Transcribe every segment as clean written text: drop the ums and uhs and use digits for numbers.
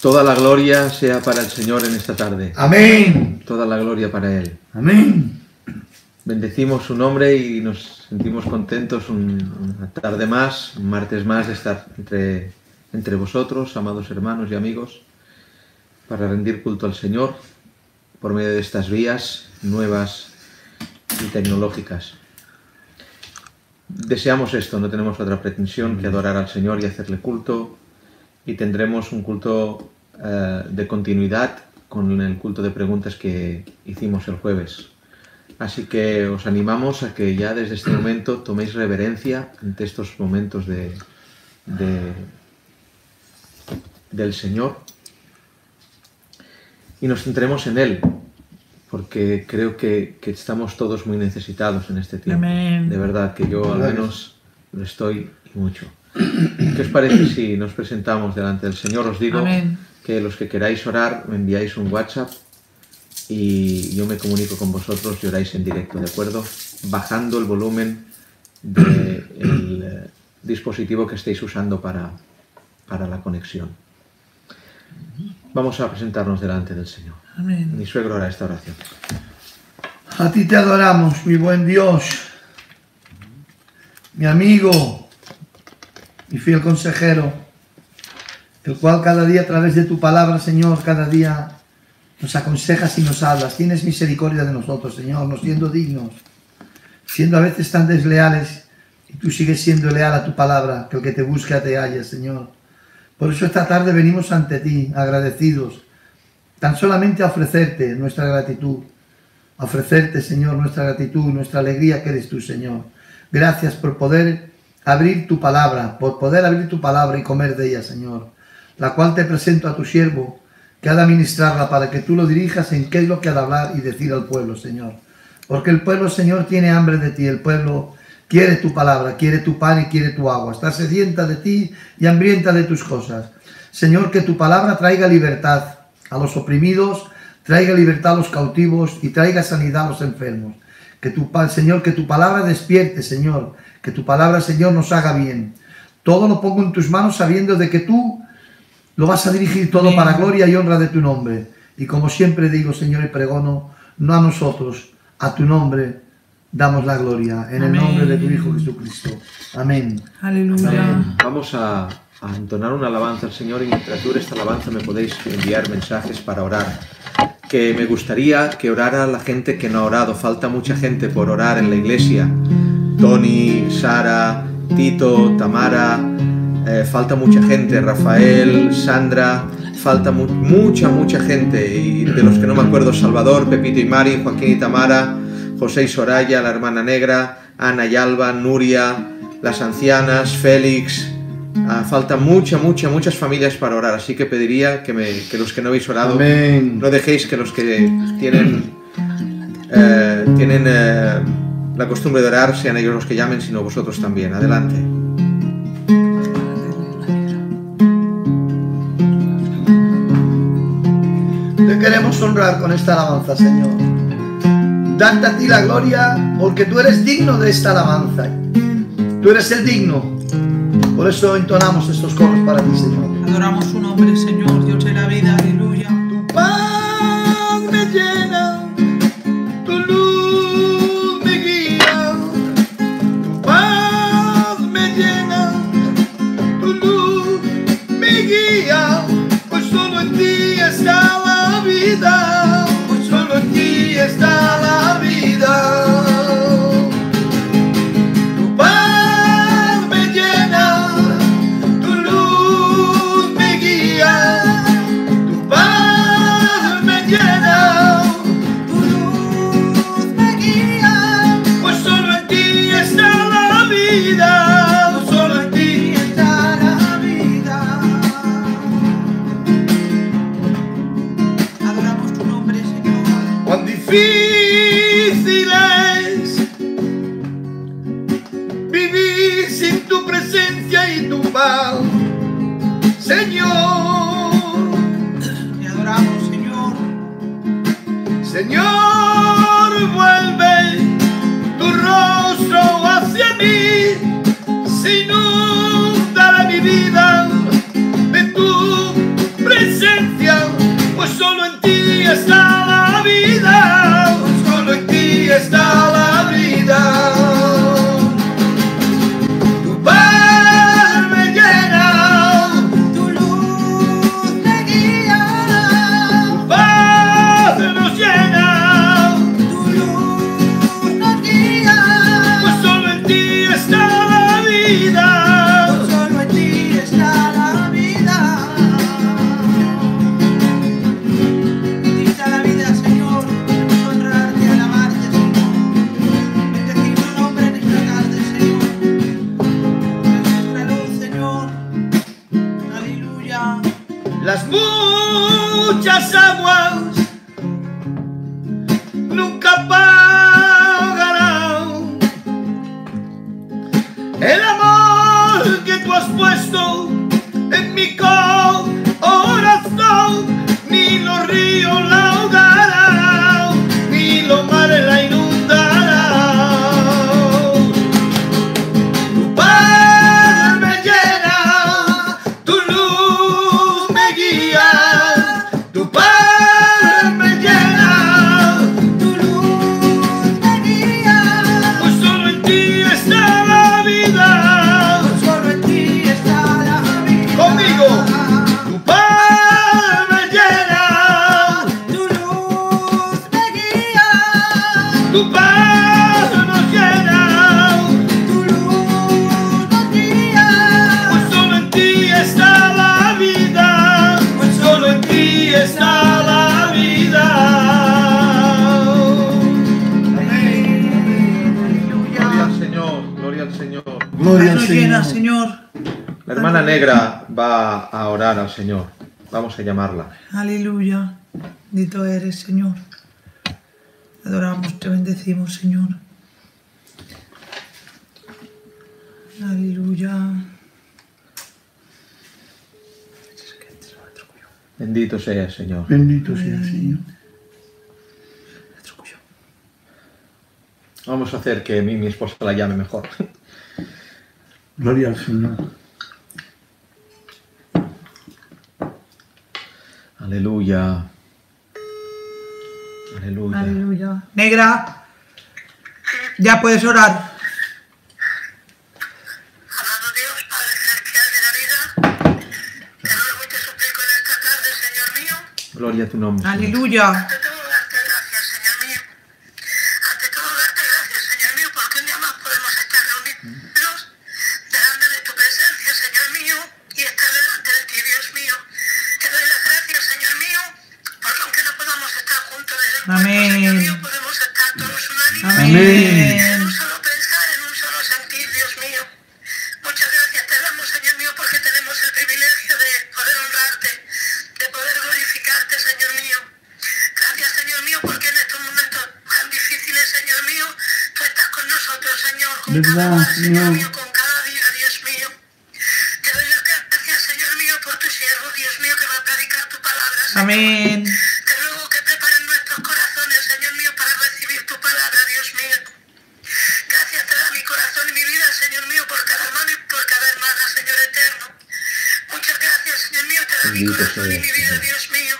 Toda la gloria sea para el Señor en esta tarde. Amén. Toda la gloria para Él. Amén. Bendecimos su nombre y nos sentimos contentos una tarde más, un martes más de estar entre vosotros, amados hermanos y amigos, para rendir culto al Señor por medio de estas vías nuevas y tecnológicas. Deseamos esto, no tenemos otra pretensión que adorar al Señor y hacerle culto, y tendremos un culto de continuidad con el culto de preguntas que hicimos el jueves. Así que os animamos a que ya desde este momento toméis reverencia ante estos momentos del Señor y nos centremos en Él, porque creo que estamos todos muy necesitados en este tiempo. Amén. De verdad que yo al menos lo estoy y mucho. ¿Qué os parece si nos presentamos delante del Señor? Os digo Amén. Que los que queráis orar me enviáis un WhatsApp y yo me comunico con vosotros y oráis en directo, ¿de acuerdo? Bajando el volumen del dispositivo que estéis usando para la conexión. Vamos a presentarnos delante del Señor. Amén. Mi suegro hará esta oración. A ti te adoramos, mi buen Dios, mi amigo, mi fiel consejero, el cual cada día a través de tu palabra, Señor, cada día nos aconsejas y nos hablas. Tienes misericordia de nosotros, Señor, no siendo dignos, siendo a veces tan desleales, y tú sigues siendo leal a tu palabra, que el que te busca te halla, Señor. Por eso esta tarde venimos ante ti, agradecidos, tan solamente a ofrecerte nuestra gratitud, a ofrecerte, Señor, nuestra gratitud, nuestra alegría que eres tú, Señor. Gracias por poder abrir tu palabra, y comer de ella, Señor, la cual te presento a tu siervo, que ha de administrarla para que tú lo dirijas en qué es lo que ha de hablar y decir al pueblo, Señor. Porque el pueblo, Señor, tiene hambre de ti, el pueblo quiere tu palabra, quiere tu pan y quiere tu agua, está sedienta de ti y hambrienta de tus cosas. Señor, que tu palabra traiga libertad a los oprimidos, traiga libertad a los cautivos y traiga sanidad a los enfermos. Señor, que tu palabra despierte, Señor, que tu palabra, Señor, nos haga bien. Todo lo pongo en tus manos sabiendo de que tú lo vas a dirigir todo para gloria y honra de tu nombre. Y como siempre digo, Señor, y pregono, no a nosotros, a tu nombre damos la gloria. En el nombre de tu Hijo Jesucristo. Amén. Aleluya. Amén. Vamos a entonar una alabanza al Señor y mientras dure esta alabanza me podéis enviar mensajes para orar. Que me gustaría que orara la gente que no ha orado. Falta mucha gente por orar en la iglesia. Tony, Sara, Tito, Tamara, falta mucha gente, Rafael, Sandra, falta mucha gente, y de los que no me acuerdo, Salvador, Pepito y Mari, Joaquín y Tamara, José y Soraya, la hermana negra, Ana y Alba, Nuria, las ancianas, Félix. Falta muchas familias para orar, así que pediría que los que no habéis orado, Amén. no dejéis que los que tienen la costumbre de orar sean ellos los que llamen, sino vosotros también. Adelante. Te queremos honrar con esta alabanza, Señor. Darte a ti la gloria, porque tú eres digno de esta alabanza. Tú eres el digno. Por eso entonamos estos coros para ti, Señor. Adoramos su nombre, Señor, Dios de la vida, aleluya. Tu paz me llena, tu luz me guía. Tu paz me llena, tu luz me guía. Pues solo en ti está la vida, pues solo en ti está la vida. Tu paz me llena, tu luz me guía. Tu paz me llena, tu luz me guía. Pues solo en ti está la vida, solo en ti está la vida. Adoramos tu nombre, Señor. Cuán difícil es vivir sin tu presencia y tu paz, Señor. Te adoramos, Señor. Señor, vuelve tu rostro hacia mí, se inunda mi vida de tu presencia. Las muchas aguas nunca apagarán el amor que tú has puesto en mi corazón. Ni los ríos la ahogarán, ni los mares la inundarán. Tu paz me llena, tu luz me guía, tu paz me llena, tu luz me guía. Pues solo en ti está la vida, pues solo en ti está la vida. Conmigo. Tu paz me llena, tu luz me guía, tu paz nos llena, tu luz nos guía. Pues solo en ti está la vida, pues solo en ti está la vida. Amén. Gloria al Señor, gloria al Señor. Gloria al Nos llena, Señor. Señor. La hermana negra va a orar al Señor. Vamos a llamarla. Aleluya. Bendito eres, Señor. Te adoramos, te bendecimos, Señor. Aleluya. Bendito sea, Señor. Bendito sea el Señor. Vamos a hacer que mi esposa la llame mejor. Gloria al Señor. Aleluya. Aleluya. Aleluya. Negra, ya puedes orar. Amado Dios, Padre celestial de la vida, te ruego y te suplico en esta tarde, Señor mío, Gloria a tu nombre, Señor. Aleluya. ante todo darte gracias, Señor mío. Ante todo darte gracias, Señor mío, porque un día más podemos estar reunidos delante de tu presencia, Señor mío, y estar delante de ti, Dios mío. Te doy las gracias, Señor mío, porque aunque no podamos estar juntos desde el cuerpo, Amén. Señor mío, podemos estar todos unánimes. Amén. En un solo pensar, en un solo sentir, Dios mío. Muchas gracias te damos, Señor mío, porque tenemos el privilegio de poder honrarte, de poder glorificarte, Señor mío. Gracias, Señor mío, porque en estos momentos tan difíciles, Señor mío, tú estás con nosotros, Señor, con cada ¿Verdad, lugar, Señor Señor? mío, con cada día, Dios mío. Te doy las gracias, Señor mío, por tu siervo, Dios mío, que va a predicar tu palabra, Señor. Amén. Te ruego que preparen nuestros corazones, Señor mío, para recibir tu palabra, Dios mío. Gracias te da mi corazón y mi vida, Señor mío, por cada hermano y por cada hermana, Señor eterno. Muchas gracias, Señor mío, te da mi Bendito corazón y seas, mi vida, Señor. Dios mío,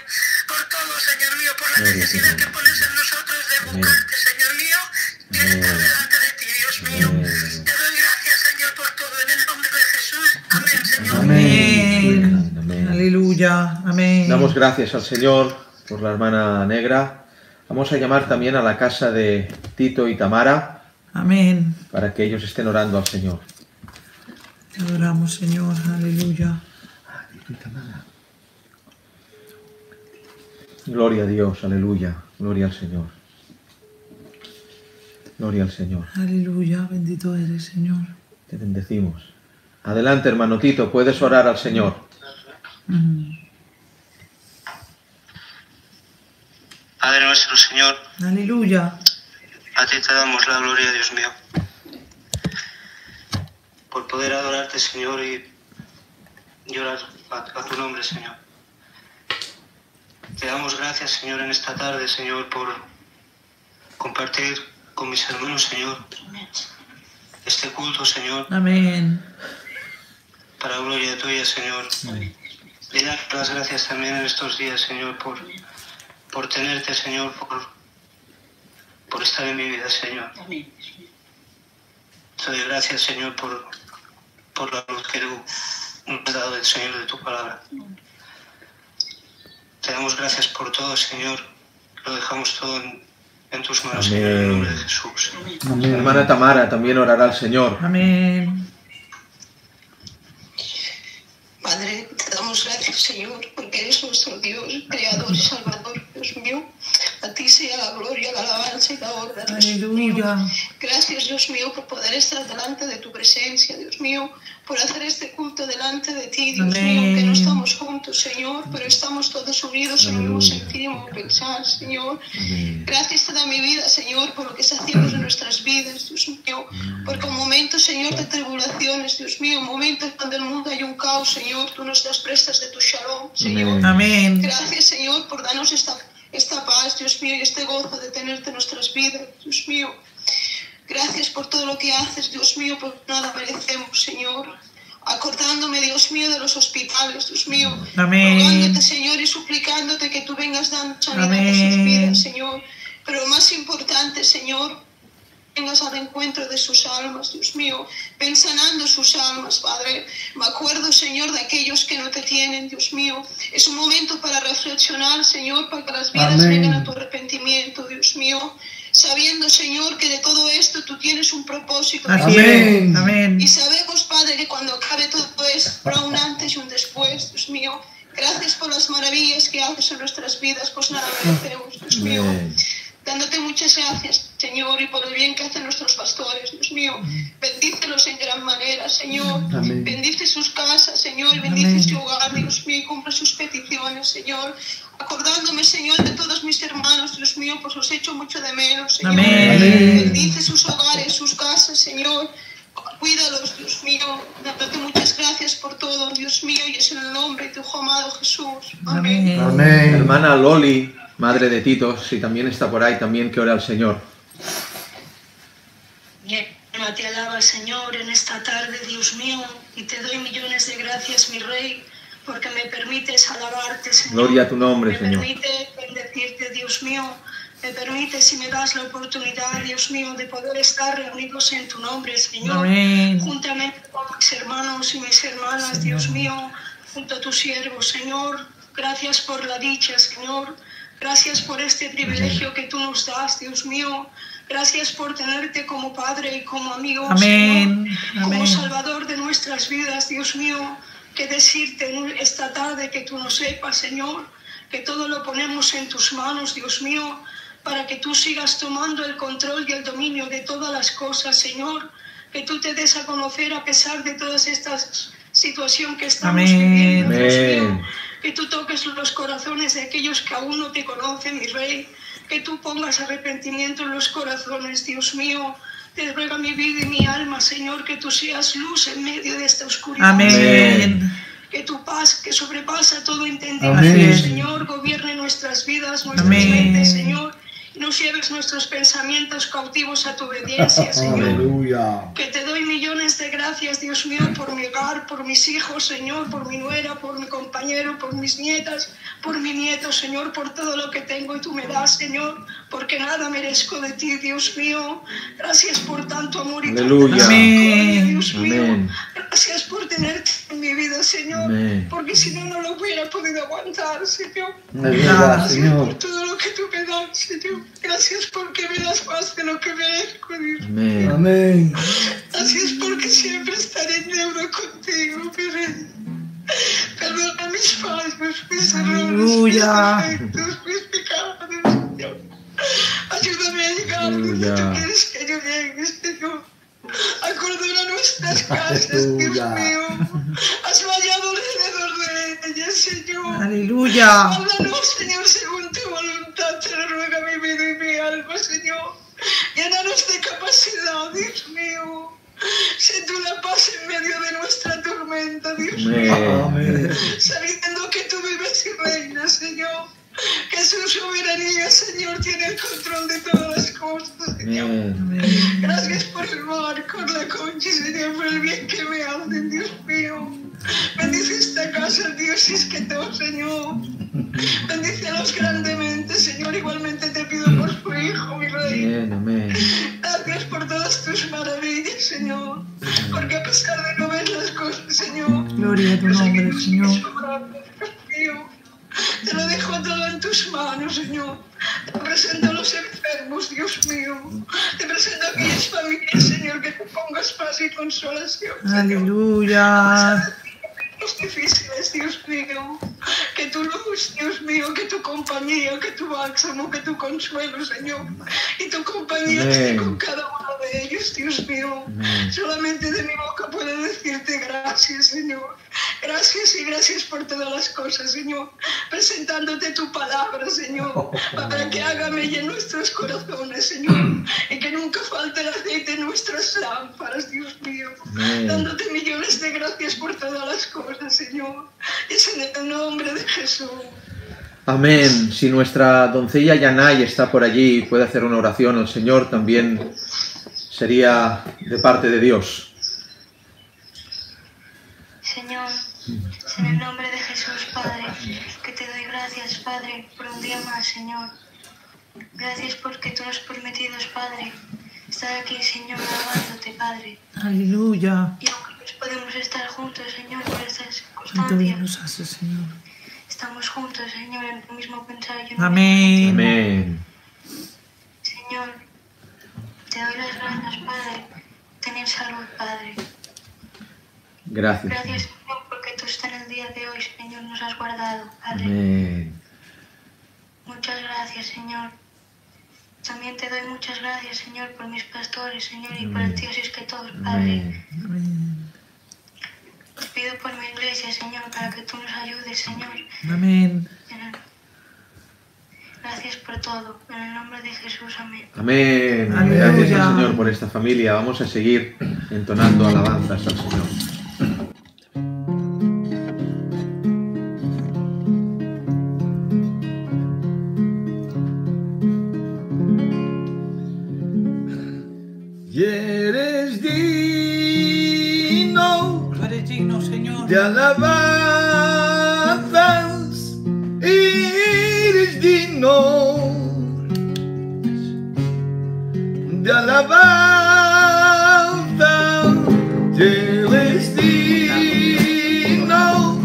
por todo, Señor mío, por la Gloria, necesidad Señor. que pones en nosotros de Amén. buscarte, Señor mío, y de estar Amén. delante de ti, Dios mío. Amén. Te doy gracias, Señor, por todo, en el nombre de Jesús. Amén, Señor. Amén. Amén. Aleluya. Amén. Damos gracias al Señor por la hermana negra. Vamos a llamar también a la casa de Tito y Tamara Amén. para que ellos estén orando al Señor. Te adoramos, Señor. Aleluya. Gloria a Dios, aleluya. Gloria al Señor. Gloria al Señor. Aleluya. Bendito eres, Señor. Te bendecimos. Adelante, hermano Tito, puedes orar al Señor. Padre nuestro, Señor, Aleluya. a ti te damos la gloria, Dios mío, por poder adorarte, Señor, y llorar a tu nombre, Señor. Te damos gracias, Señor, en esta tarde, Señor, por compartir con mis hermanos, Señor, este culto, Señor, Amén. para gloria tuya, Señor. Y dar las gracias también en estos días, Señor, por tenerte, Señor, por estar en mi vida, Señor. Te doy gracias, Señor, por la luz que tú nos has dado, del Señor, de tu palabra. Te damos gracias por todo, Señor. Lo dejamos todo en tus manos, Amén. Señor, en el nombre de Jesús. Amén. Hermana Tamara también orará al Señor. Amén. Padre, te damos gracias, Señor, porque eres nuestro Dios, Creador y Salvador, Dios mío. A ti sea la gloria, la alabanza y la honra, Dios mío. Aleluya. Gracias, Dios mío, por poder estar delante de tu presencia, Dios mío, por hacer este culto delante de ti, Dios Amén. mío, que no estamos estamos juntos, Señor, pero estamos todos unidos en el mismo sentir y mismo pensar, Señor. Gracias te da mi vida, Señor, por lo que hacemos en nuestras vidas, Dios mío. Porque en momentos, Señor, de tribulaciones, Dios mío, momentos donde el mundo hay un caos, Señor, tú nos das prestas de tu shalom, Señor. Amén. Gracias, Señor, por darnos esta paz, Dios mío, y este gozo de tenerte en nuestras vidas, Dios mío. Gracias por todo lo que haces, Dios mío, porque nada merecemos, Señor. Acordándome, Dios mío, de los hospitales, Dios mío. Amén. Rogándote, Señor, y suplicándote que tú vengas dando sanidad a sus vidas, Señor. Pero lo más importante, Señor, vengas al encuentro de sus almas, Dios mío. Ven sanando sus almas, Padre. Me acuerdo, Señor, de aquellos que no te tienen, Dios mío. Es un momento para reflexionar, Señor, para que las vidas vengan a tu arrepentimiento, Dios mío. Sabiendo, Señor, que de todo esto tú tienes un propósito. Así es. Amén. Y sabemos, Padre, que cuando acabe todo esto, habrá un antes y un después, Dios mío. Gracias por las maravillas que haces en nuestras vidas, pues nada merecemos, Dios mío. Dándote muchas gracias, Señor, y por el bien que hacen nuestros pastores, Dios mío. Bendícelos en gran manera, Señor. Amén. Bendice sus casas, Señor, y bendice su hogar, Dios mío, y cumple sus peticiones, Señor. Acordándome, Señor, de todos mis hermanos, Dios mío, pues los echo mucho de menos, Señor. Amén. Bendice sus hogares, sus casas, Señor. Cuídalos, Dios mío. Dándote muchas gracias por todo, Dios mío, y es en el nombre de tu Hijo amado Jesús. Amén. Amén. Hermana Loli, madre de Tito, si también está por ahí, también que ore al Señor. Mi alma te alaba al Señor en esta tarde, Dios mío, y te doy millones de gracias, mi Rey, porque me permites alabarte, Señor. Gloria a tu nombre, me Señor. Me permite bendecirte, Dios mío. Me permites y me das la oportunidad, Dios mío, de poder estar reunidos en tu nombre, Señor. Amén. Juntamente con mis hermanos y mis hermanas, Dios mío, junto a tus siervos, Señor. Gracias por la dicha, Señor. Gracias por este privilegio que tú nos das, Dios mío. Gracias por tenerte como Padre y como amigo, Amén. Señor. Como Amén. Salvador de nuestras vidas, Dios mío. Que decirte esta tarde que tú nos sepas, Señor. Que todo lo ponemos en tus manos, Dios mío. Para que tú sigas tomando el control y el dominio de todas las cosas, Señor. Que tú te des a conocer a pesar de todas estas situaciones que estamos Amén. viviendo, Dios mío. Amén. Que tú toques los corazones de aquellos que aún no te conocen, mi Rey. Que tú pongas arrepentimiento en los corazones, Dios mío. Te ruega mi vida y mi alma, Señor, que tú seas luz en medio de esta oscuridad. Amén. Que tu paz, que sobrepasa todo entendimiento, Amén. Señor, gobierne nuestras vidas, nuestras Amén. mentes, Señor. Y nos lleves nuestros pensamientos cautivos a tu obediencia, Señor. Aleluya. Que te doy millones de gracias, Dios mío, por mi hogar, por mis hijos, Señor, por mi nuera, por mi compañero, por mis nietas, por mi nieto, Señor, por todo lo que tengo y tú me das, Señor, porque nada merezco de ti, Dios mío. Gracias por tanto amor y Aleluya. tanta misericordia, Dios mío. Amén. Gracias por tenerte en mi vida, Señor, Amén. porque si no, no lo hubiera podido aguantar, Señor. Aleluya, Gracias por Señor. todo lo que tú me das, Señor. Gracias porque me das más de lo que merezco, Dios. Amén. Amén. Gracias porque siempre estaré en deuda contigo, mi Rey. Perdona mis fallos, mis errores, Aleluya. mis defectos, mis pecados, Señor. Ayúdame a llegar donde tú Aleluya. quieres que yo llegue, Señor. Acordona nuestras casas, Dios Aleluya. mío. Has vallado alrededor de ellas, Señor. Aleluya. Háblanos, Señor, según tu voluntad, te lo ruega mi vida y mi alma, Señor. Llénanos de capacidad, Dios mío. Sé tú la paz en medio de nuestra tormenta, Dios mío. Amén. Sabiendo que tú vives y reinas, Señor. Que su soberanía, Señor, tiene el control de todas las cosas, Señor. Amén. Gracias por el mar, por la concha, Señor, por el bien que me hacen, Dios mío. Bendice esta casa, Dios, si es que todo, Señor. Bendícelos grandemente, Señor. Igualmente te pido por su Hijo, mi Rey. Amén. Amén. Gracias por todas tus maravillas, Señor. Porque a pesar de no ver las cosas, Señor, Gloria a tu nombre, Señor. Dios mío, te lo dejo todo en tus manos, Señor. Te presento a los enfermos, Dios mío. Te presento a aquellas familias, Señor, que tú pongas paz y consolación, Señor. Aleluya. Los difíciles, Dios mío, que tu luz, Dios mío, que tu compañía, que tu bálsamo, que tu consuelo, Señor, y tu compañía esté con cada uno de ellos, Dios mío. Amén. Solamente de mi boca puedo decirte gracias, Señor. gracias y gracias por todas las cosas, Señor. Presentándote tu palabra, Señor, para que haga mella en nuestros corazones, Señor, y que nunca falte el aceite en nuestras lámparas, Dios mío. Dándote millones de gracias por todas las cosas, Señor. Es en el nombre de Jesús. Amén. Si nuestra doncella Yanay está por allí y puede hacer una oración al Señor, también sería de parte de Dios. Señor, en el nombre de Jesús, Padre, que te doy gracias, Padre, por un día más, Señor. Gracias porque tú nos has permitido, Padre, estar aquí, Señor, alabándote, Padre. Aleluya. Y aunque no podemos estar juntos, Señor, por estas Cuánto bien circunstancias, nos hace, Señor. estamos juntos, Señor, en tu mismo pensar. Amén. Amén. Señor, te doy las gracias, Padre. Tener salud, Padre. Gracias. Gracias, Señor, porque tú estás en el día de hoy, Señor, nos has guardado, Padre. Amén. Muchas gracias, Señor. También te doy muchas gracias, Señor, por mis pastores, Señor, y por el tío Sisquetos, Padre. Amén. Te pido por mi iglesia, Señor, para que tú nos ayudes, Señor. Amén. Gracias por todo. En el nombre de Jesús, amén. Amén. Aleluya. Gracias al Señor por esta familia. Vamos a seguir entonando alabanzas al Señor. Y eres digno, Tú eres digno, Señor. de alabanzas, eres digno de alabanzas, eres digno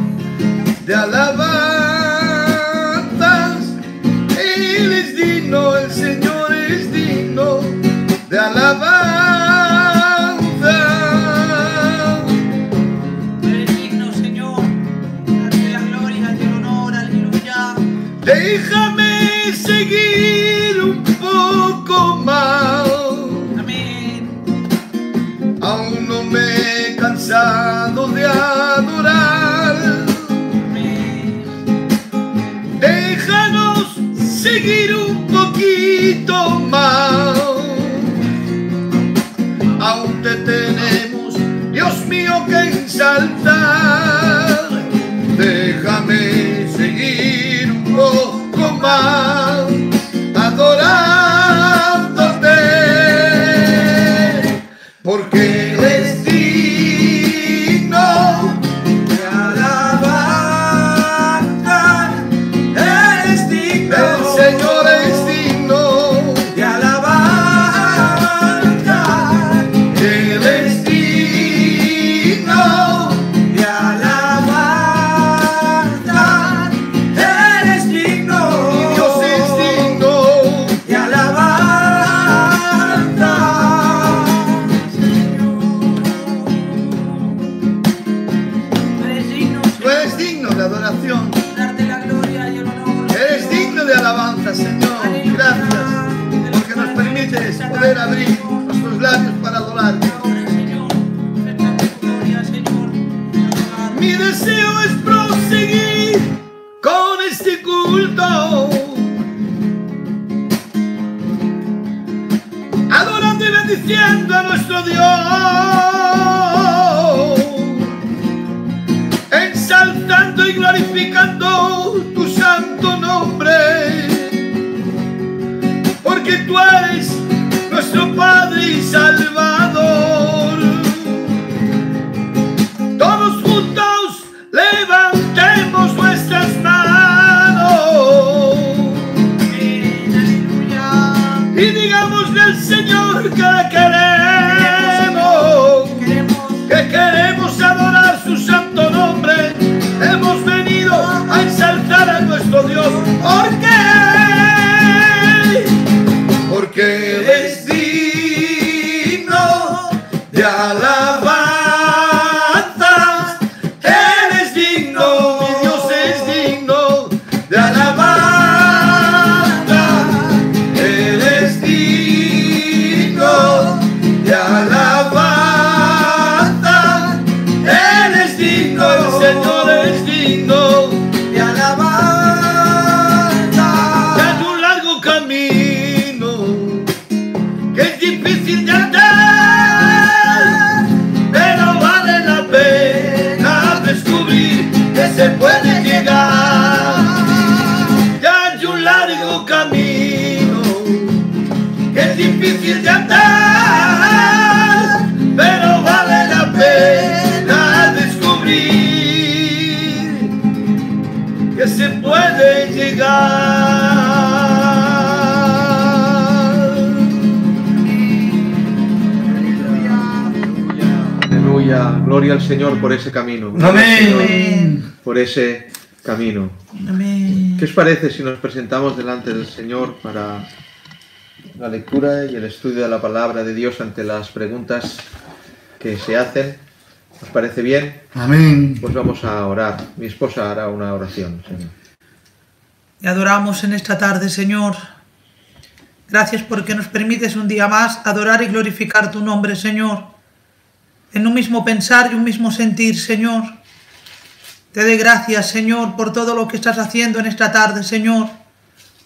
de alabanzas, eres digno, el Señor es digno de alabanza. Eres digno, Señor. Darte la gloria y el honor. Aleluya. Déjame seguir un poco más. Amén. Aún no me he cansado de adorar. Amén. Déjanos seguir un poquito más. Aún te tenemos, Dios mío, que ensalzar. Déjame seguir un poco más adorándote, porque eres digno de alabanza. Eres digno, el Señor es digno de alabanza. Él es digno de alabanza. Él es digno, Dios es digno de alabanza. Eres digno, Tú Señor. eres digno de adoración. Darte la gloria y el honor. Eres digno de alabanza, Señor. Gracias, porque nos permites poder abrir nuestros labios para adorarte. Ahora, Señor, acepta tu gloria, Señor. Mi deseo es proseguir con este culto, adorando y bendiciendo a nuestro Dios, ensalzando y glorificando tu santo nombre, porque tú eres nuestro Padre y Salvador. Todos juntos levantemos nuestras manos y digamosle al Señor que queremos adorar su santo nombre. Hemos venido a ensalzar a nuestro Dios. ¿Por qué? Porque Él es digno Señor es digno de alabanza. Es un largo camino que es difícil de andar, pero vale la pena descubrir que se puede llegar. Ya es un largo camino que es difícil de andar, pero vale la pena descubrir que se puede llegar. Aleluya, gloria al Señor por ese camino. Amén. Por ese camino. Amén. ¿Qué os parece si nos presentamos delante del Señor para la lectura y el estudio de la palabra de Dios ante las preguntas que se hacen? ¿Os parece bien? Amén. Pues vamos a orar. Mi esposa hará una oración, Señor. Te adoramos en esta tarde, Señor. Gracias porque nos permites un día más adorar y glorificar tu nombre, Señor. En un mismo pensar y un mismo sentir, Señor. Te doy gracias, Señor, por todo lo que estás haciendo en esta tarde, Señor.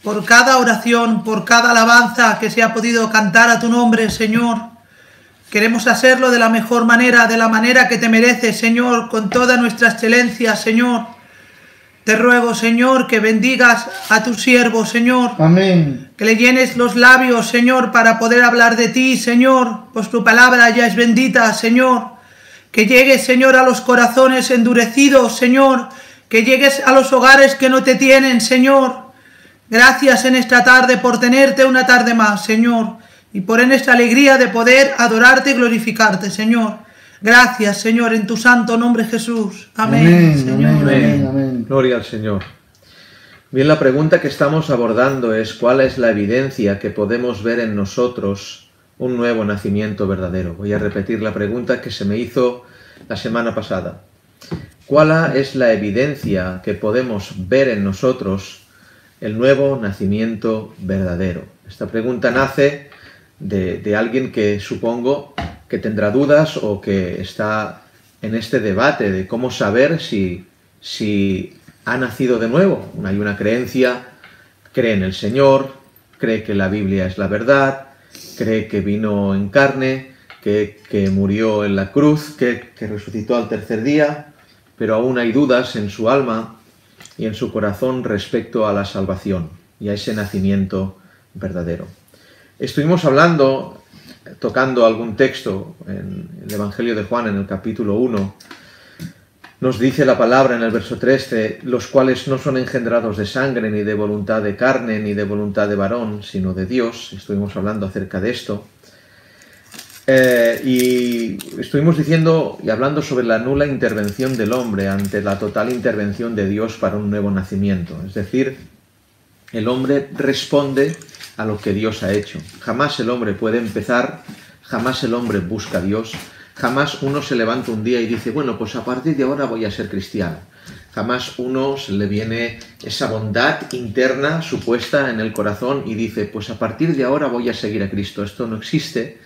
Por cada oración, por cada alabanza que se ha podido cantar a tu nombre, Señor. Queremos hacerlo de la mejor manera, de la manera que te mereces, Señor, con toda nuestra excelencia, Señor. Te ruego, Señor, que bendigas a tu siervo, Señor. Amén. Que le llenes los labios, Señor, para poder hablar de ti, Señor, pues tu palabra ya es bendita, Señor. Que llegues, Señor, a los corazones endurecidos, Señor. Que llegues a los hogares que no te tienen, Señor. Gracias en esta tarde por tenerte una tarde más, Señor. Y por en esta alegría de poder adorarte y glorificarte, Señor. Gracias, Señor, en tu santo nombre, Jesús. Amén, Amén, Señor. amén, amén. Gloria al Señor. Bien, la pregunta que estamos abordando es ¿cuál es la evidencia que podemos ver en nosotros un nuevo nacimiento verdadero? Voy a repetir la pregunta que se me hizo la semana pasada. ¿Cuál es la evidencia que podemos ver en nosotros el nuevo nacimiento verdadero? Esta pregunta nace de alguien que supongo que tendrá dudas o que está en este debate de cómo saber si ha nacido de nuevo. Hay una creencia, cree en el Señor, cree que la Biblia es la verdad, cree que vino en carne, que murió en la cruz, que resucitó al tercer día, pero aún hay dudas en su alma y en su corazón respecto a la salvación y a ese nacimiento verdadero. Estuvimos tocando algún texto en el Evangelio de Juan, en el capítulo 1, nos dice la palabra en el verso 13, los cuales no son engendrados de sangre, ni de voluntad de carne, ni de voluntad de varón, sino de Dios. Estuvimos hablando acerca de esto. Y estuvimos diciendo y hablando sobre la nula intervención del hombre ante la total intervención de Dios para un nuevo nacimiento. Es decir, el hombre responde a lo que Dios ha hecho. Jamás el hombre puede empezar, jamás el hombre busca a Dios, jamás uno se levanta un día y dice, bueno, pues a partir de ahora voy a ser cristiano. Jamás uno se le viene esa bondad interna supuesta en el corazón y dice, pues a partir de ahora voy a seguir a Cristo. Esto no existe,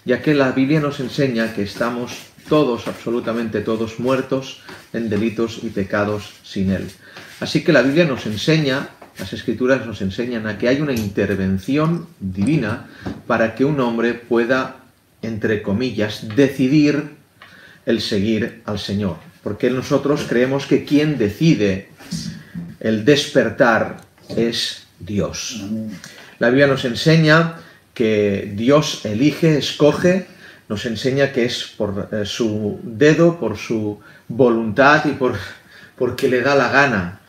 ya que la Biblia nos enseña que estamos todos, absolutamente todos, muertos en delitos y pecados sin Él. Así que la Biblia nos enseña, las Escrituras nos enseñan a que hay una intervención divina para que un hombre pueda, entre comillas, decidir el seguir al Señor. Porque nosotros creemos que quien decide el despertar es Dios. La Biblia nos enseña que Dios elige, escoge, nos enseña que es por su dedo, por su voluntad y porque le da la gana.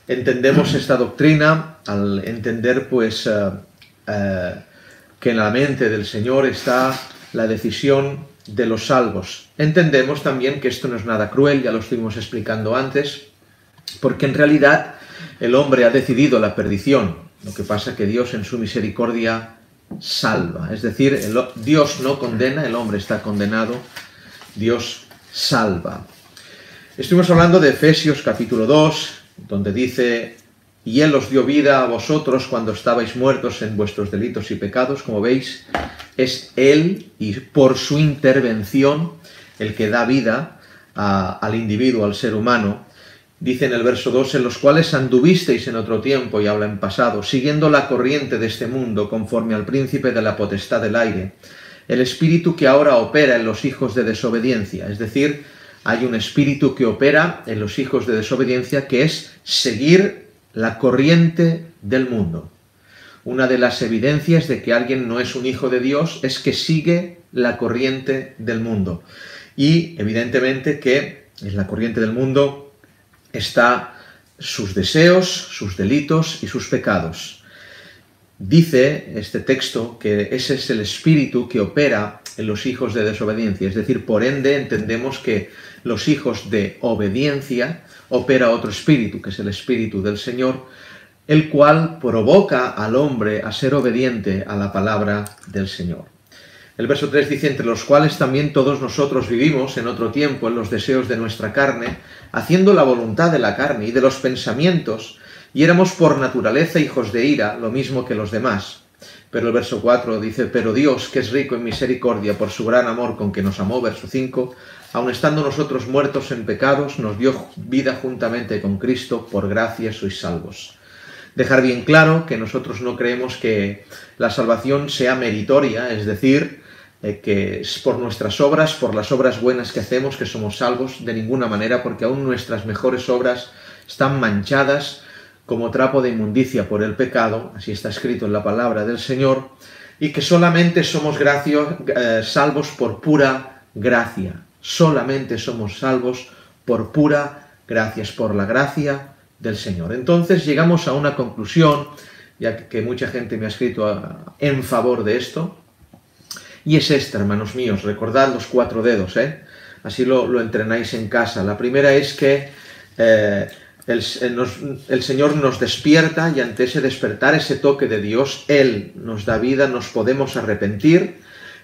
Entendemos esta doctrina al entender pues que en la mente del Señor está la decisión de los salvos. Entendemos también que esto no es nada cruel, ya lo estuvimos explicando antes, porque en realidad el hombre ha decidido la perdición. Lo que pasa es que Dios en su misericordia salva. Es decir, Dios no condena, el hombre está condenado, Dios salva. Estuvimos hablando de Efesios capítulo 2, donde dice, y Él os dio vida a vosotros cuando estabais muertos en vuestros delitos y pecados. Como veis, es Él y por su intervención el que da vida al individuo, al ser humano. Dice en el verso 2, en los cuales anduvisteis en otro tiempo, y habla en pasado, siguiendo la corriente de este mundo, conforme al príncipe de la potestad del aire, el espíritu que ahora opera en los hijos de desobediencia. Es decir, hay un espíritu que opera en los hijos de desobediencia, que es seguir la corriente del mundo. Una de las evidencias de que alguien no es un hijo de Dios es que sigue la corriente del mundo. Y evidentemente que en la corriente del mundo está sus deseos, sus delitos y sus pecados. Dice este texto que ese es el espíritu que opera en los hijos de desobediencia. Es decir, por ende entendemos que los hijos de obediencia opera otro espíritu, que es el espíritu del Señor, el cual provoca al hombre a ser obediente a la palabra del Señor. El verso 3 dice, entre los cuales también todos nosotros vivimos en otro tiempo en los deseos de nuestra carne, haciendo la voluntad de la carne y de los pensamientos, y éramos por naturaleza hijos de ira, lo mismo que los demás. Pero el verso 4 dice, pero Dios, que es rico en misericordia por su gran amor con que nos amó, verso 5, aun estando nosotros muertos en pecados, nos dio vida juntamente con Cristo, por gracia sois salvos. Dejar bien claro que nosotros no creemos que la salvación sea meritoria, es decir, que es por nuestras obras, por las obras buenas que hacemos, que somos salvos, de ninguna manera, porque aún nuestras mejores obras están manchadas como trapo de inmundicia por el pecado, así está escrito en la palabra del Señor, y que solamente somos salvos por pura gracia. Solamente somos salvos por pura gracia, es por la gracia del Señor. Entonces llegamos a una conclusión, ya que mucha gente me ha escrito en favor de esto, y es esta, hermanos míos, recordad los 4 dedos, así lo entrenáis en casa. La primera es que el Señor nos despierta, y ante ese despertar, ese toque de Dios, Él nos da vida, nos podemos arrepentir,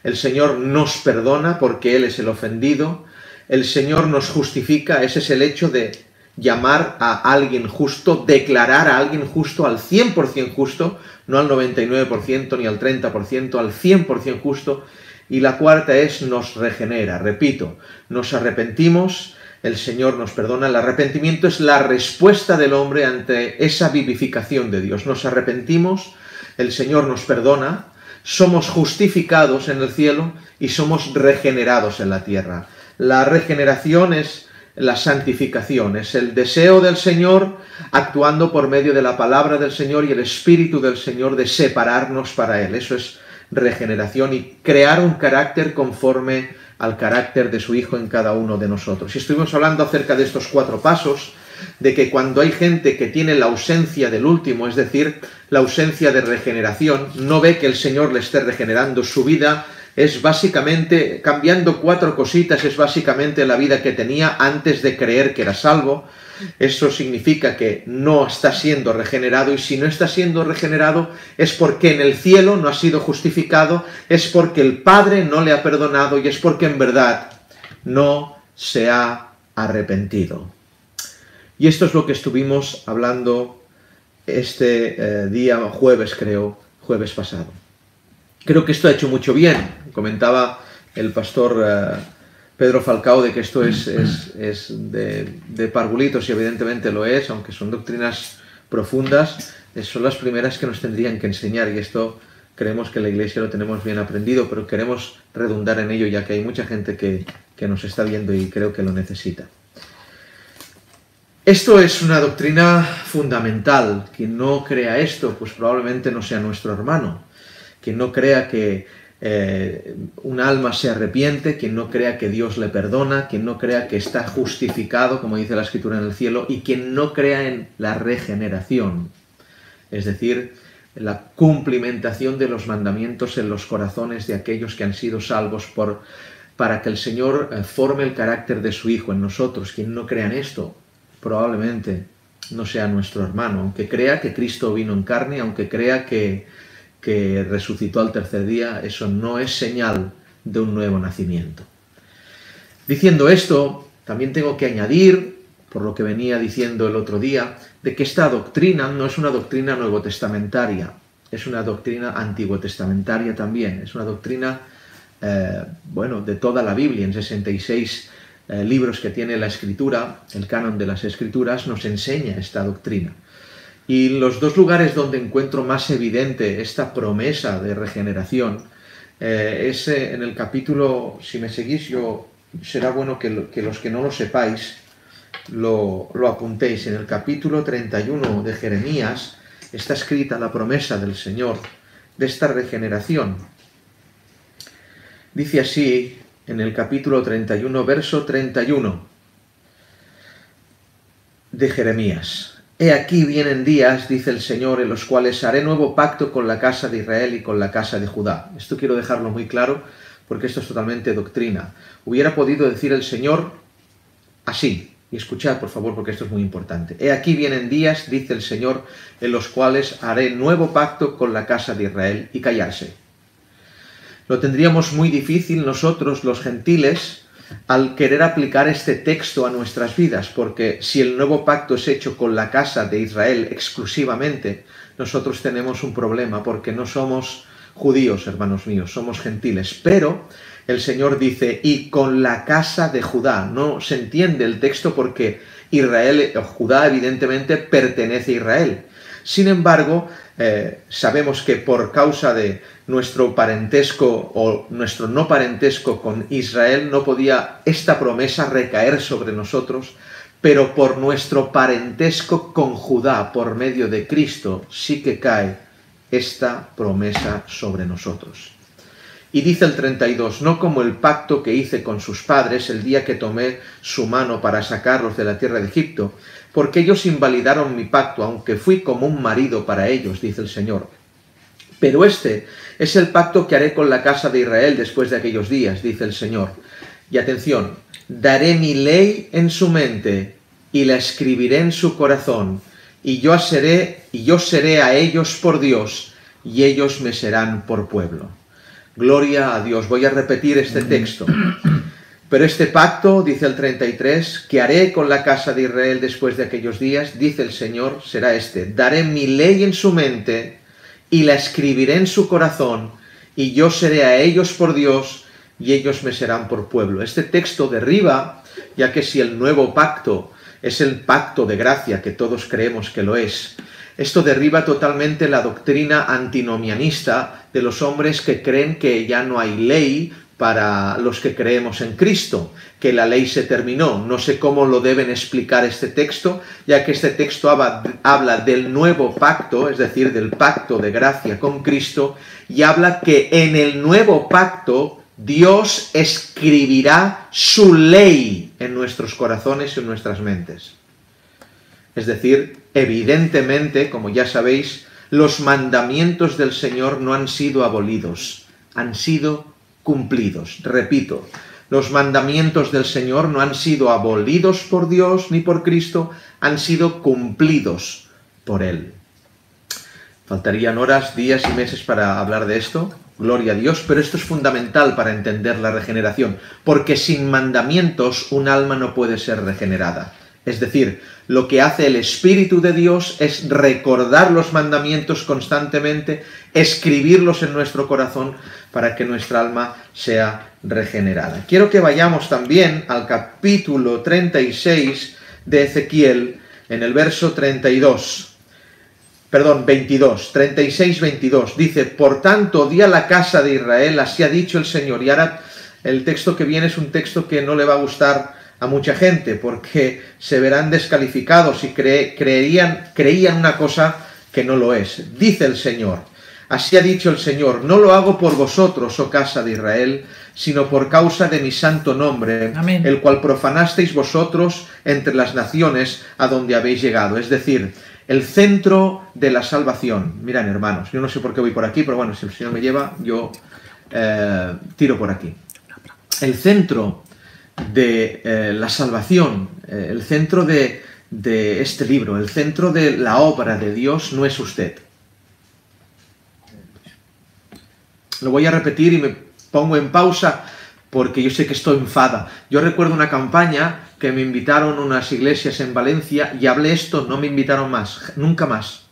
el Señor nos perdona porque Él es el ofendido, el Señor nos justifica, ese es el hecho de llamar a alguien justo, declarar a alguien justo, al 100% justo, no al 99% ni al 30%, al 100% justo. Y la cuarta es nos regenera. Repito, nos arrepentimos, el Señor nos perdona. El arrepentimiento es la respuesta del hombre ante esa vivificación de Dios. Nos arrepentimos, el Señor nos perdona, somos justificados en el cielo y somos regenerados en la tierra. La regeneración es la santificación, es el deseo del Señor actuando por medio de la palabra del Señor y el Espíritu del Señor de separarnos para Él. Eso es regeneración y crear un carácter conforme al carácter de su Hijo en cada uno de nosotros. Y estuvimos hablando acerca de estos 4 pasos, de que cuando hay gente que tiene la ausencia del último, es decir, la ausencia de regeneración, no ve que el Señor le esté regenerando su vida, es básicamente, cambiando 4 cositas, es básicamente la vida que tenía antes de creer que era salvo. Eso significa que no está siendo regenerado, y si no está siendo regenerado es porque en el cielo no ha sido justificado, es porque el Padre no le ha perdonado y es porque en verdad no se ha arrepentido. Y esto es lo que estuvimos hablando este día jueves, jueves pasado. Creo que esto ha hecho mucho bien. Comentaba el pastor Pedro Falcao de que esto es de parvulitos, y evidentemente lo es, aunque son doctrinas profundas, son las primeras que nos tendrían que enseñar, y esto creemos que la Iglesia lo tenemos bien aprendido, pero queremos redundar en ello, ya que hay mucha gente que nos está viendo y creo que lo necesita. Esto es una doctrina fundamental. Quien no crea esto, pues probablemente no sea nuestro hermano. Quien no crea que un alma se arrepiente, quien no crea que Dios le perdona, quien no crea que está justificado, como dice la Escritura, en el cielo, y quien no crea en la regeneración, es decir, la cumplimentación de los mandamientos en los corazones de aquellos que han sido salvos para que el Señor forme el carácter de su Hijo en nosotros. Quien no crea en esto, probablemente no sea nuestro hermano, aunque crea que Cristo vino en carne, aunque crea que resucitó al tercer día, eso no es señal de un nuevo nacimiento. Diciendo esto, también tengo que añadir, por lo que venía diciendo el otro día, de que esta doctrina no es una doctrina nuevotestamentaria, es una doctrina antiguotestamentaria también, es una doctrina, de toda la Biblia, en 66 libros que tiene la Escritura, el canon de las Escrituras, nos enseña esta doctrina. Y los dos lugares donde encuentro más evidente esta promesa de regeneración es en el capítulo, si me seguís, será bueno que los que no lo sepáis lo apuntéis. En el capítulo 31 de Jeremías está escrita la promesa del Señor de esta regeneración. Dice así en el capítulo 31, verso 31 de Jeremías: He aquí vienen días, dice el Señor, en los cuales haré nuevo pacto con la casa de Israel y con la casa de Judá. Esto quiero dejarlo muy claro porque esto es totalmente doctrina. Hubiera podido decir el Señor así, y escuchad por favor porque esto es muy importante. He aquí vienen días, dice el Señor, en los cuales haré nuevo pacto con la casa de Israel, y callarse. Lo tendríamos muy difícil nosotros, los gentiles, al querer aplicar este texto a nuestras vidas, porque si el nuevo pacto es hecho con la casa de Israel exclusivamente, nosotros tenemos un problema, porque no somos judíos, hermanos míos, somos gentiles. Pero el Señor dice, y con la casa de Judá. No se entiende el texto porque Israel, o Judá evidentemente pertenece a Israel. Sin embargo, sabemos que por causa de nuestro parentesco o nuestro no parentesco con Israel, no podía esta promesa recaer sobre nosotros, pero por nuestro parentesco con Judá, por medio de Cristo, sí que cae esta promesa sobre nosotros. Y dice el 32, no como el pacto que hice con sus padres el día que tomé su mano para sacarlos de la tierra de Egipto, porque ellos invalidaron mi pacto, aunque fui como un marido para ellos, dice el Señor. Pero este es el pacto que haré con la casa de Israel después de aquellos días, dice el Señor. Y atención, daré mi ley en su mente y la escribiré en su corazón, y yo seré a ellos por Dios, y ellos me serán por pueblo. Gloria a Dios. Voy a repetir este texto. Pero este pacto, dice el 33, que haré con la casa de Israel después de aquellos días, dice el Señor, será este. Daré mi ley en su mente y la escribiré en su corazón, y yo seré a ellos por Dios, y ellos me serán por pueblo. Este texto derriba, ya que si el nuevo pacto es el pacto de gracia, que todos creemos que lo es, esto derriba totalmente la doctrina antinomianista de los hombres que creen que ya no hay ley para los que creemos en Cristo, que la ley se terminó. No sé cómo lo deben explicar este texto, ya que este texto habla del nuevo pacto, es decir, del pacto de gracia con Cristo, y habla que en el nuevo pacto Dios escribirá su ley en nuestros corazones y en nuestras mentes. Es decir, evidentemente, como ya sabéis, los mandamientos del Señor no han sido abolidos, han sido cumplidos. Repito, los mandamientos del Señor no han sido abolidos por Dios ni por Cristo, han sido cumplidos por Él. Faltarían horas, días y meses para hablar de esto, gloria a Dios, pero esto es fundamental para entender la regeneración, porque sin mandamientos un alma no puede ser regenerada. Es decir, lo que hace el Espíritu de Dios es recordar los mandamientos constantemente, escribirlos en nuestro corazón para que nuestra alma sea regenerada. Quiero que vayamos también al capítulo 36 de Ezequiel, en el verso 22, 36, 22. Dice, por tanto, di a la casa de Israel, así ha dicho el Señor. Y ahora el texto que viene es un texto que no le va a gustar a mucha gente, porque se verán descalificados y creían una cosa que no lo es. Dice el Señor, así ha dicho el Señor, no lo hago por vosotros, oh casa de Israel, sino por causa de mi santo nombre, Amén, el cual profanasteis vosotros entre las naciones a donde habéis llegado. Es decir, el centro de la salvación. Mirad, hermanos, yo no sé por qué voy por aquí, pero bueno, si el Señor me lleva, yo tiro por aquí. El centro de la salvación, el centro de este libro, el centro de la obra de Dios no es usted. Lo voy a repetir y me pongo en pausa porque yo sé que esto enfada. Yo recuerdo una campaña que me invitaron a unas iglesias en Valencia y hablé esto, no me invitaron más, nunca más.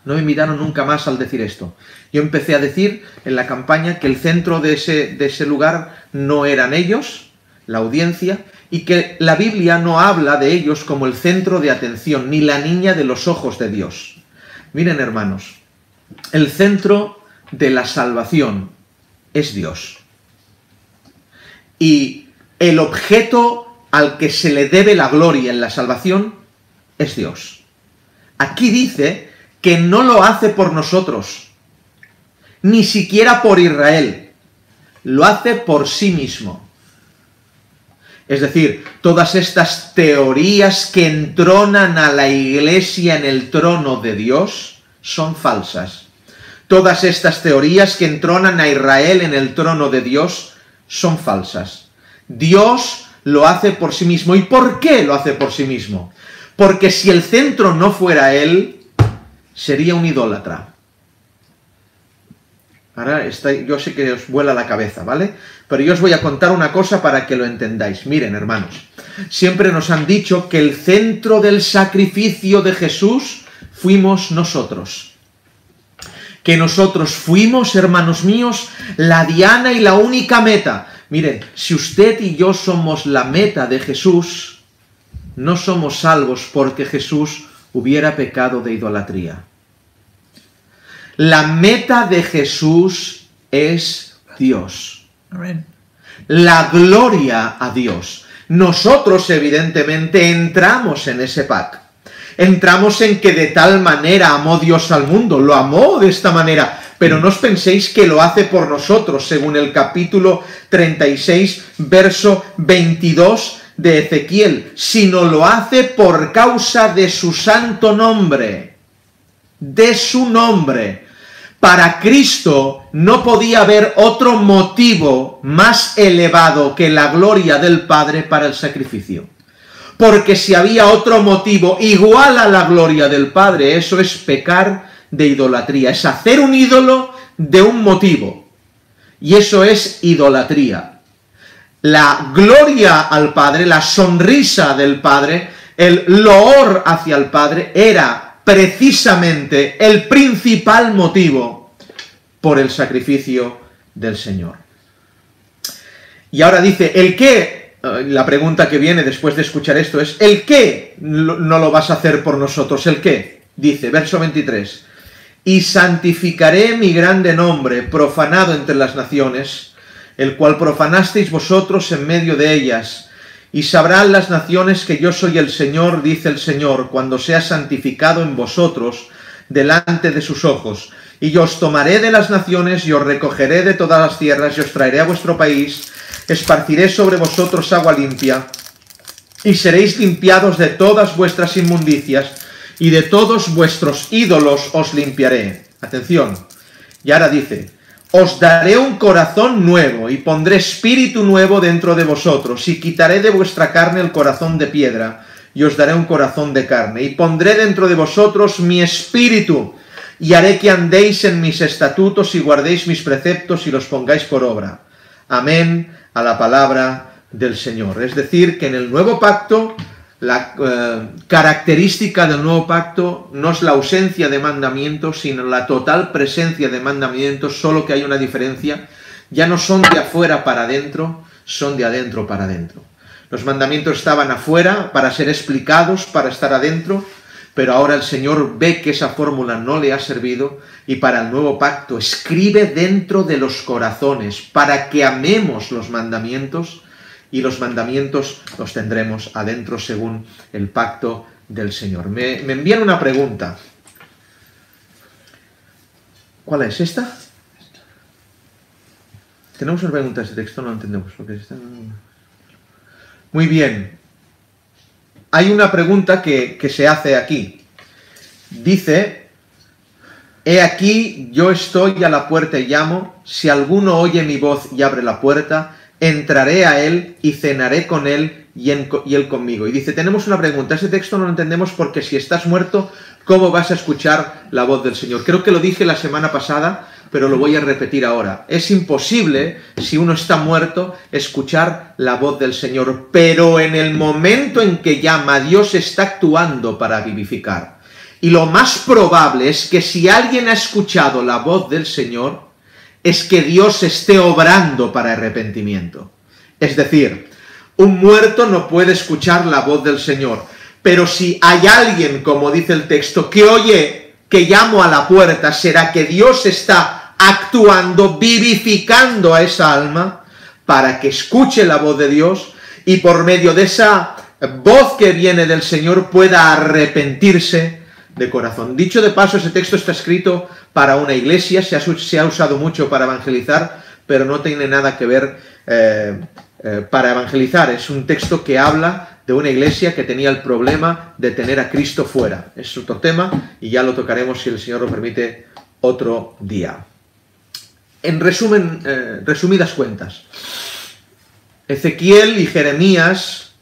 No me invitaron nunca más al decir esto. Yo empecé a decir en la campaña que el centro de ese lugar no eran ellos, la audiencia, y que la Biblia no habla de ellos como el centro de atención, ni la niña de los ojos de Dios. Miren, hermanos, el centro de la salvación es Dios. Y el objeto al que se le debe la gloria en la salvación es Dios. Aquí dice que no lo hace por nosotros, ni siquiera por Israel, lo hace por sí mismo. Es decir, todas estas teorías que entronan a la Iglesia en el trono de Dios son falsas. Todas estas teorías que entronan a Israel en el trono de Dios son falsas. Dios lo hace por sí mismo. ¿Y por qué lo hace por sí mismo? Porque si el centro no fuera Él, sería un idólatra. Ahora yo sé que os vuela la cabeza, ¿vale? Pero yo os voy a contar una cosa para que lo entendáis. Miren, hermanos, siempre nos han dicho que el centro del sacrificio de Jesús fuimos nosotros. Que nosotros fuimos, hermanos míos, la diana y la única meta. Miren, si usted y yo somos la meta de Jesús, no somos salvos porque Jesús hubiera pecado de idolatría. La meta de Jesús es Dios. Amén. La gloria a Dios. Nosotros, evidentemente, entramos en ese pack. Entramos en que de tal manera amó Dios al mundo. Lo amó de esta manera. Pero no os penséis que lo hace por nosotros, según el capítulo 36, verso 22 de Ezequiel, sino lo hace por causa de su santo nombre. De su nombre. Para Cristo no podía haber otro motivo más elevado que la gloria del Padre para el sacrificio. Porque si había otro motivo igual a la gloria del Padre, eso es pecar de idolatría. Es hacer un ídolo de un motivo. Y eso es idolatría. La gloria al Padre, la sonrisa del Padre, el loor hacia el Padre era precisamente el principal motivo por el sacrificio del Señor. Y ahora dice, ¿el qué? La pregunta que viene después de escuchar esto es, ¿el qué no lo vas a hacer por nosotros? ¿El qué? Dice, verso 23, y santificaré mi grande nombre, profanado entre las naciones, el cual profanasteis vosotros en medio de ellas, y sabrán las naciones que yo soy el Señor, dice el Señor, cuando sea santificado en vosotros delante de sus ojos. Y yo os tomaré de las naciones, y os recogeré de todas las tierras, y os traeré a vuestro país, esparciré sobre vosotros agua limpia, y seréis limpiados de todas vuestras inmundicias, y de todos vuestros ídolos os limpiaré. Atención, y ahora dice, os daré un corazón nuevo y pondré espíritu nuevo dentro de vosotros y quitaré de vuestra carne el corazón de piedra y os daré un corazón de carne y pondré dentro de vosotros mi espíritu y haré que andéis en mis estatutos y guardéis mis preceptos y los pongáis por obra. Amén a la palabra del Señor. Es decir, que en el nuevo pacto, la característica del nuevo pacto no es la ausencia de mandamientos, sino la total presencia de mandamientos, solo que hay una diferencia. Ya no son de afuera para adentro, son de adentro para adentro. Los mandamientos estaban afuera para ser explicados, para estar adentro, pero ahora el Señor ve que esa fórmula no le ha servido y para el nuevo pacto escribe dentro de los corazones para que amemos los mandamientos. Y los mandamientos los tendremos adentro según el pacto del Señor. Me envían una pregunta. ¿Cuál es? ¿Esta? Tenemos una pregunta de este texto, no lo entendemos. Porque está... Muy bien. Hay una pregunta que se hace aquí. Dice, he aquí, yo estoy a la puerta y llamo. Si alguno oye mi voz y abre la puerta, entraré a él y cenaré con él y él conmigo. Y dice, tenemos una pregunta. Ese texto no lo entendemos porque si estás muerto, ¿cómo vas a escuchar la voz del Señor? Creo que lo dije la semana pasada, pero lo voy a repetir ahora. Es imposible, si uno está muerto, escuchar la voz del Señor. Pero en el momento en que llama, Dios está actuando para vivificar. Y lo más probable es que si alguien ha escuchado la voz del Señor, es que Dios esté obrando para arrepentimiento. Es decir, Un muerto no puede escuchar la voz del Señor. Pero si hay alguien, como dice el texto, que oye, que llamo a la puerta, será que Dios está actuando, vivificando a esa alma para que escuche la voz de Dios y por medio de esa voz que viene del Señor pueda arrepentirse de corazón. Dicho de paso, ese texto está escrito para una iglesia, se ha usado mucho para evangelizar, pero no tiene nada que ver para evangelizar. Es un texto que habla de una iglesia que tenía el problema de tener a Cristo fuera. Es otro tema y ya lo tocaremos, si el Señor lo permite, otro día. En resumen, resumidas cuentas, Ezequiel y Jeremías,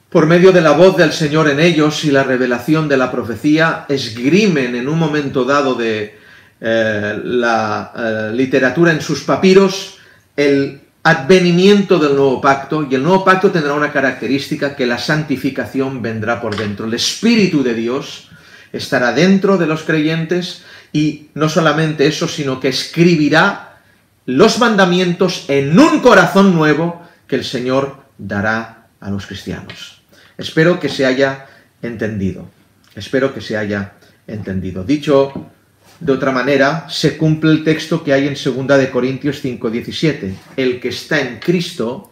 por medio de la voz del Señor en ellos y la revelación de la profecía, esgrimen en un momento dado de la literatura en sus papiros el advenimiento del nuevo pacto, y el nuevo pacto tendrá una característica, que la santificación vendrá por dentro. El Espíritu de Dios estará dentro de los creyentes y no solamente eso, sino que escribirá los mandamientos en un corazón nuevo que el Señor dará a los cristianos. Espero que se haya entendido. Espero que se haya entendido. Dicho de otra manera, se cumple el texto que hay en 2 Corintios 5:17. El que está en Cristo,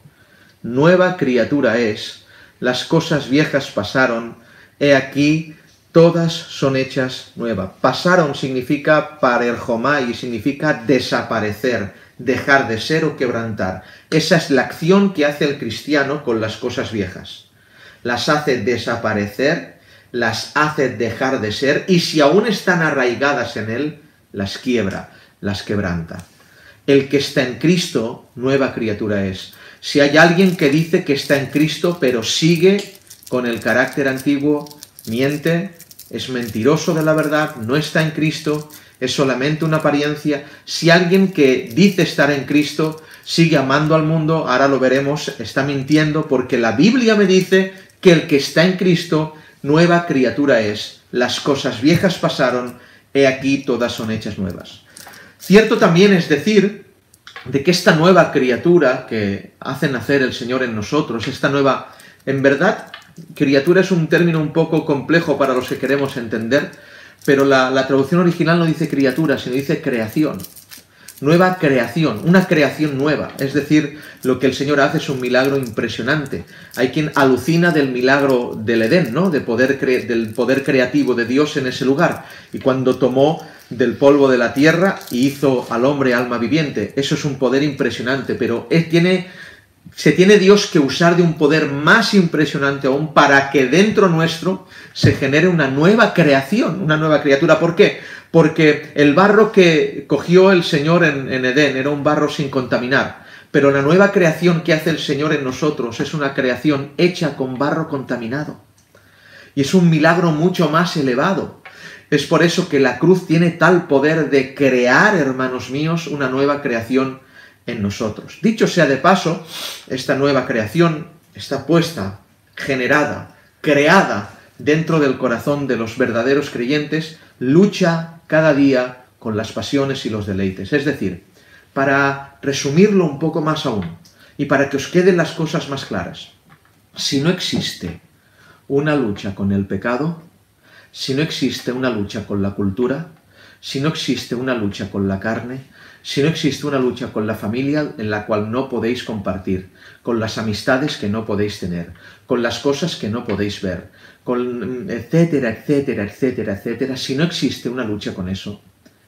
nueva criatura es. Las cosas viejas pasaron, he aquí, todas son hechas nuevas. Pasaron significa parerjomai, significa desaparecer, dejar de ser o quebrantar. Esa es la acción que hace el cristiano con las cosas viejas. Las hace desaparecer, las hace dejar de ser, y si aún están arraigadas en él, las quiebra, las quebranta. El que está en Cristo, nueva criatura es. Si hay alguien que dice que está en Cristo, pero sigue con el carácter antiguo, miente, es mentiroso de la verdad, no está en Cristo, es solamente una apariencia. Si alguien que dice estar en Cristo sigue amando al mundo, ahora lo veremos, está mintiendo, porque la Biblia me dice que el que está en Cristo, nueva criatura es. Las cosas viejas pasaron, he aquí todas son hechas nuevas. Cierto también es decir de que esta nueva criatura que hace nacer el Señor en nosotros, esta nueva, en verdad, criatura es un término un poco complejo para los que queremos entender, pero la traducción original no dice criatura, sino dice creación. Nueva creación, una creación nueva. Es decir, lo que el Señor hace es un milagro impresionante. Hay quien alucina del milagro del Edén, ¿no? Del poder creativo de Dios en ese lugar. Y cuando tomó del polvo de la tierra y hizo al hombre alma viviente. Eso es un poder impresionante, pero se tiene Dios que usar de un poder más impresionante aún para que dentro nuestro se genere una nueva creación, una nueva criatura. ¿Por qué? Porque el barro que cogió el Señor en Edén era un barro sin contaminar, pero la nueva creación que hace el Señor en nosotros es una creación hecha con barro contaminado. Y es un milagro mucho más elevado. Es por eso que la cruz tiene tal poder de crear, hermanos míos, una nueva creación en nosotros. Dicho sea de paso, esta nueva creación está puesta, generada, creada dentro del corazón de los verdaderos creyentes, lucha cada día con las pasiones y los deleites. Es decir, para resumirlo un poco más aún, y para que os queden las cosas más claras, si no existe una lucha con el pecado, si no existe una lucha con la cultura, si no existe una lucha con la carne, si no existe una lucha con la familia en la cual no podéis compartir, con las amistades que no podéis tener, con las cosas que no podéis ver, con etcétera, etcétera, etcétera, etcétera, si no existe una lucha con eso,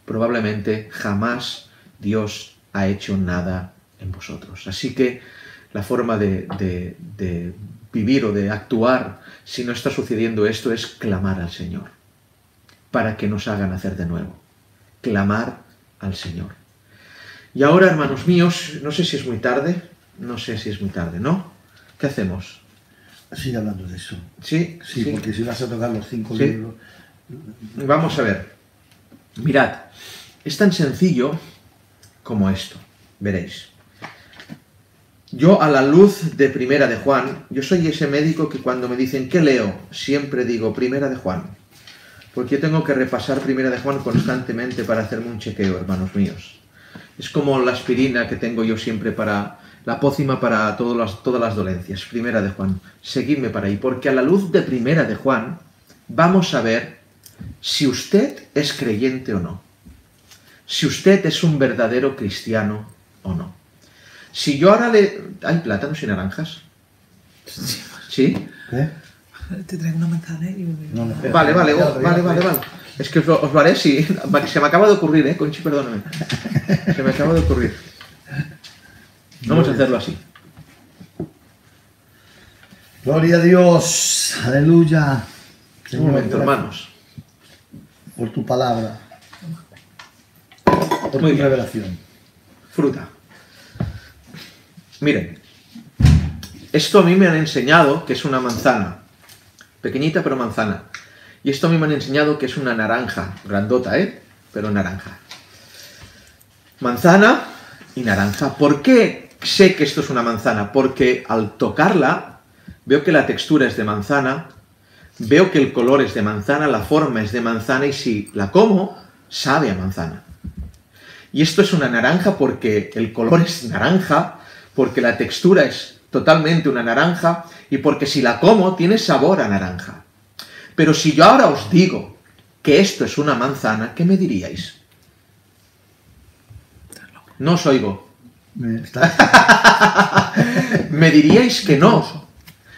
probablemente jamás Dios ha hecho nada en vosotros. Así que la forma de vivir o de actuar si no está sucediendo esto es clamar al Señor para que nos haga nacer de nuevo. Clamar al Señor. Y ahora, hermanos míos, no sé si es muy tarde, ¿no? ¿Qué hacemos? Sigue hablando de eso. Sí, sí, porque si vas a tocar los 5 libros... Vamos a ver. Mirad, es tan sencillo como esto. Veréis. Yo, a la luz de Primera de Juan, yo soy ese médico que cuando me dicen ¿qué leo? Siempre digo Primera de Juan. Porque yo tengo que repasar Primera de Juan constantemente para hacerme un chequeo, hermanos míos. Es como la aspirina que tengo yo siempre para la pócima para todas las dolencias. Primera de Juan. Seguidme para ahí, porque a la luz de Primera de Juan vamos a ver si usted es creyente o no. Si usted es un verdadero cristiano o no. Si yo ahora le... ¿Hay plátanos y naranjas? ¿Sí? Te traigo una manzana y... No, no, espera. Vale. Es que os lo haré si... Se me acaba de ocurrir, Conchi, perdóname. Se me acaba de ocurrir. Vamos a hacerlo así. Gloria a Dios. Aleluya. Un momento, hermanos. Por tu palabra. Por Muy tu bien. revelación. Fruta. Miren. Esto a mí me han enseñado que es una manzana. Pequeñita pero manzana. Y esto a mí me han enseñado que es una naranja. Grandota, pero naranja. Manzana y naranja. ¿Por qué sé que esto es una manzana? Porque al tocarla veo que la textura es de manzana, veo que el color es de manzana, la forma es de manzana y si la como, sabe a manzana. Y esto es una naranja porque el color es naranja, porque la textura es totalmente una naranja y porque si la como tiene sabor a naranja. Pero si yo ahora os digo que esto es una manzana, ¿qué me diríais? No os oigo. Me diríais que no.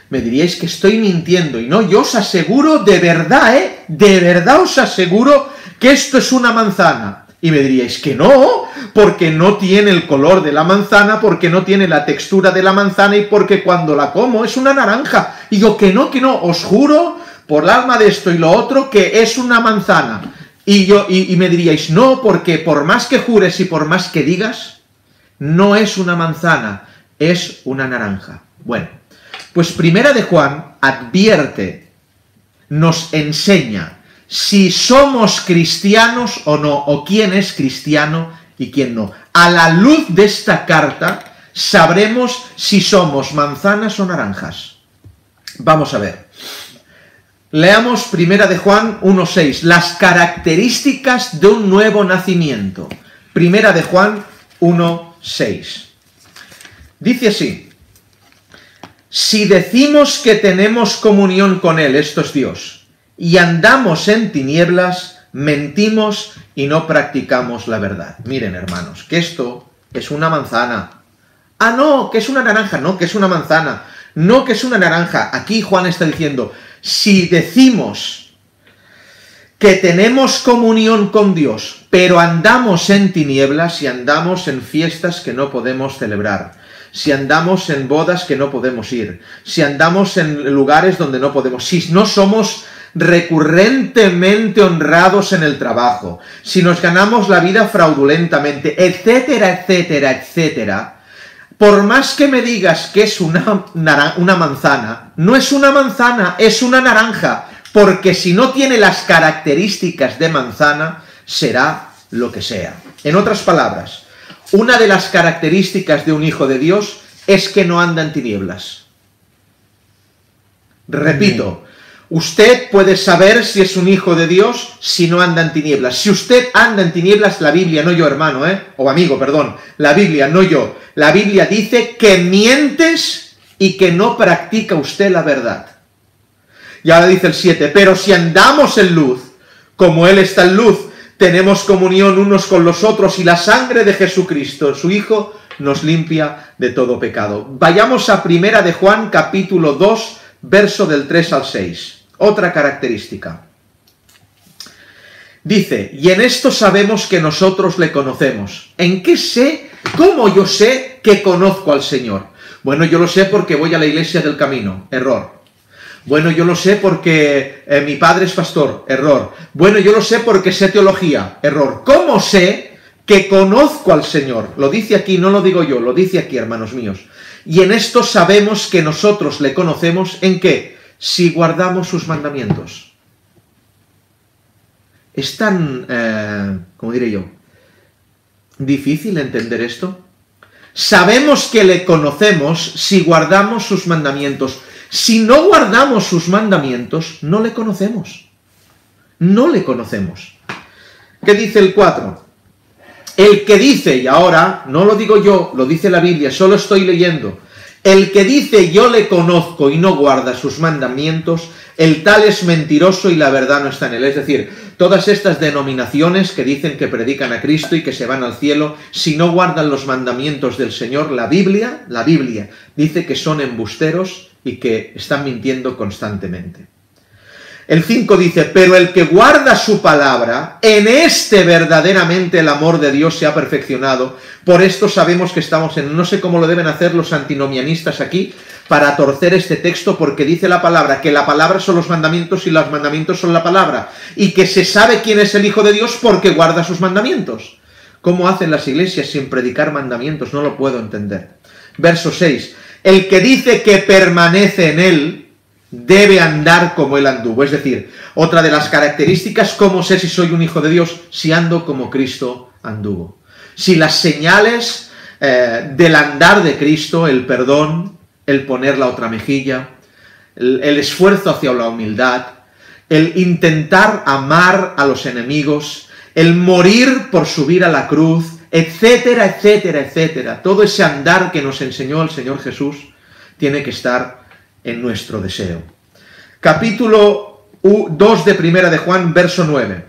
Me diríais que estoy mintiendo. Y no, yo os aseguro de verdad, de verdad os aseguro que esto es una manzana. Y me diríais que no, porque no tiene el color de la manzana, porque no tiene la textura de la manzana y porque cuando la como es una naranja. Y yo que no, os juro por el alma de esto y lo otro que es una manzana. Y me diríais no, porque por más que jures y por más que digas, no es una manzana, es una naranja. Bueno, pues Primera de Juan advierte, nos enseña si somos cristianos o no, o quién es cristiano y quién no. A la luz de esta carta sabremos si somos manzanas o naranjas. Vamos a ver. Leamos Primera de Juan 1:6, las características de un nuevo nacimiento. Primera de Juan 1:6. Dice así: si decimos que tenemos comunión con Él, esto es Dios, y andamos en tinieblas, mentimos y no practicamos la verdad. Miren, hermanos, que esto es una manzana. Ah, no, que es una naranja. No, que es una manzana. No, que es una naranja. Aquí Juan está diciendo, si decimos que tenemos comunión con Dios, pero andamos en tinieblas y andamos en fiestas que no podemos celebrar, si andamos en bodas que no podemos ir, si andamos en lugares donde no podemos, si no somos recurrentemente honrados en el trabajo, si nos ganamos la vida fraudulentamente, etcétera, etcétera, etcétera, por más que me digas que es una manzana, no es una manzana, es una naranja, porque si no tiene las características de manzana, será lo que sea. En otras palabras, una de las características de un hijo de Dios es que no anda en tinieblas. Repito, usted puede saber si es un hijo de Dios si no anda en tinieblas. Si usted anda en tinieblas, la Biblia, no yo, hermano, o amigo, perdón, la Biblia, no yo. La Biblia dice que mientes y que no practica usted la verdad. Y ahora dice el 7, pero si andamos en luz, como Él está en luz, tenemos comunión unos con los otros y la sangre de Jesucristo, su Hijo, nos limpia de todo pecado. Vayamos a Primera de Juan, capítulo 2, verso del 3 al 6. Otra característica. Dice, y en esto sabemos que nosotros le conocemos. ¿En qué sé? ¿Cómo yo sé que conozco al Señor? Bueno, yo lo sé porque voy a la iglesia del camino. Error. Bueno, yo lo sé porque mi padre es pastor. Error. Bueno, yo lo sé porque sé teología. Error. ¿Cómo sé que conozco al Señor? Lo dice aquí, no lo digo yo, lo dice aquí, hermanos míos. Y en esto sabemos que nosotros le conocemos, ¿en qué? Si guardamos sus mandamientos. Es tan, ¿cómo diré yo? ¿Difícil entender esto? Sabemos que le conocemos si guardamos sus mandamientos. Si no guardamos sus mandamientos, no le conocemos. No le conocemos. ¿Qué dice el 4? el que dice, y ahora no lo digo yo, lo dice la Biblia, solo estoy leyendo, el que dice yo le conozco y no guarda sus mandamientos, el tal es mentiroso y la verdad no está en él. Es decir, todas estas denominaciones que dicen que predican a Cristo y que se van al cielo, si no guardan los mandamientos del Señor, la Biblia dice que son embusteros y que están mintiendo constantemente. El 5 dice, pero el que guarda su palabra, en este verdaderamente el amor de Dios se ha perfeccionado. Por esto sabemos que estamos en, no sé cómo lo deben hacer los antinomianistas aquí, para torcer este texto, porque dice la palabra, que la palabra son los mandamientos y los mandamientos son la palabra, y que se sabe quién es el Hijo de Dios porque guarda sus mandamientos. ¿Cómo hacen las iglesias sin predicar mandamientos? No lo puedo entender. Verso 6, el que dice que permanece en él, debe andar como él anduvo. Es decir, otra de las características, ¿cómo sé si soy un hijo de Dios? Si ando como Cristo anduvo. Si las señales del andar de Cristo, el perdón, el poner la otra mejilla, el esfuerzo hacia la humildad, el intentar amar a los enemigos, el morir por subir a la cruz, etcétera, etcétera, etcétera. Todo ese andar que nos enseñó el Señor Jesús tiene que estar en nuestro deseo. Capítulo 2 de Primera de Juan, verso 9.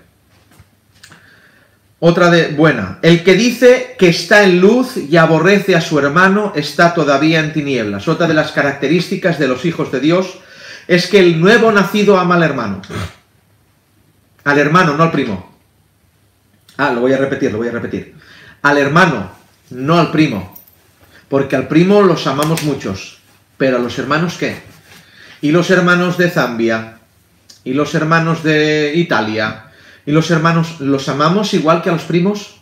Otra de buena. El que dice que está en luz y aborrece a su hermano está todavía en tinieblas. Otra de las características de los hijos de Dios es que el nuevo nacido ama al hermano. Al hermano, no al primo. Lo voy a repetir. Al hermano, no al primo. Porque al primo los amamos muchos. Pero a los hermanos, ¿qué? Y los hermanos de Zambia, y los hermanos de Italia, y los hermanos, ¿los amamos igual que a los primos?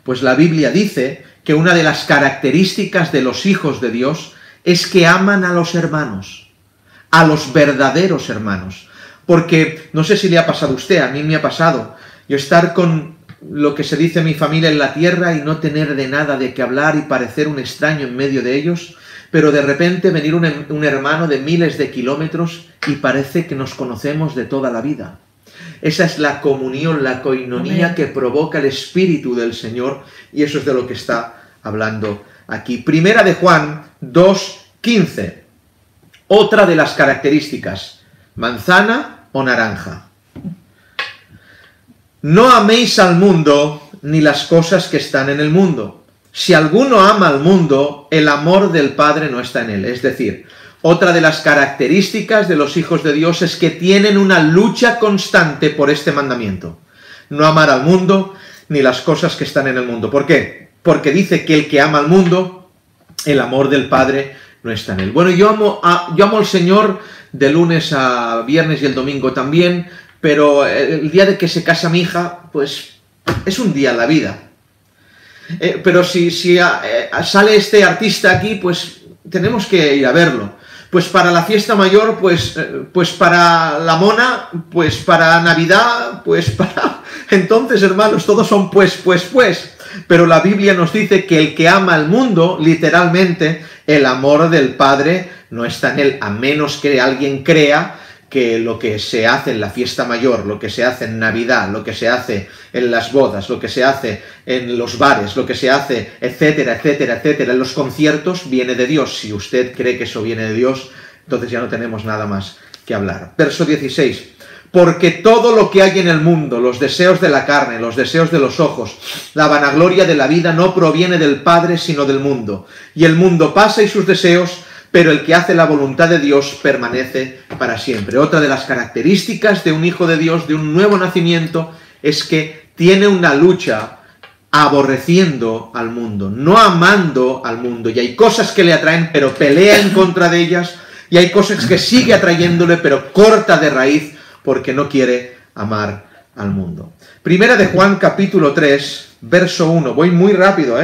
Pues la Biblia dice que una de las características de los hijos de Dios es que aman a los hermanos, a los verdaderos hermanos. Porque, no sé si le ha pasado a usted, a mí me ha pasado, yo estar con lo que se dice mi familia en la tierra y no tener de nada de qué hablar y parecer un extraño en medio de ellos, pero de repente venir un hermano de miles de kilómetros y parece que nos conocemos de toda la vida. Esa es la comunión, la coinonía que provoca el Espíritu del Señor, y eso es de lo que está hablando aquí. Primera de Juan 2:15. Otra de las características, manzana o naranja. No améis al mundo ni las cosas que están en el mundo. Si alguno ama al mundo, el amor del Padre no está en él. Es decir, otra de las características de los hijos de Dios es que tienen una lucha constante por este mandamiento. No amar al mundo ni las cosas que están en el mundo. ¿Por qué? Porque dice que el que ama al mundo, el amor del Padre no está en él. Bueno, yo amo al Señor de lunes a viernes y el domingo también, pero el día de que se casa mi hija, pues es un día en la vida. Pero si sale este artista aquí, pues tenemos que ir a verlo. Pues para la fiesta mayor, pues para la mona, pues para Navidad, pues para... Entonces, hermanos, todos son pues. Pero la Biblia nos dice que el que ama al mundo, literalmente, el amor del Padre no está en él, a menos que alguien crea que lo que se hace en la fiesta mayor, lo que se hace en Navidad, lo que se hace en las bodas, lo que se hace en los bares, lo que se hace, etcétera, etcétera, etcétera, en los conciertos, viene de Dios. Si usted cree que eso viene de Dios, entonces ya no tenemos nada más que hablar. Verso 16. Porque todo lo que hay en el mundo, los deseos de la carne, los deseos de los ojos, la vanagloria de la vida, no proviene del Padre, sino del mundo. Y el mundo pasa y sus deseos, pero el que hace la voluntad de Dios permanece para siempre. Otra de las características de un hijo de Dios, de un nuevo nacimiento, es que tiene una lucha aborreciendo al mundo, no amando al mundo. Y hay cosas que le atraen, pero pelea en contra de ellas, y hay cosas que sigue atrayéndole, pero corta de raíz, porque no quiere amar al mundo. Primera de Juan, capítulo 3, verso 1. Voy muy rápido,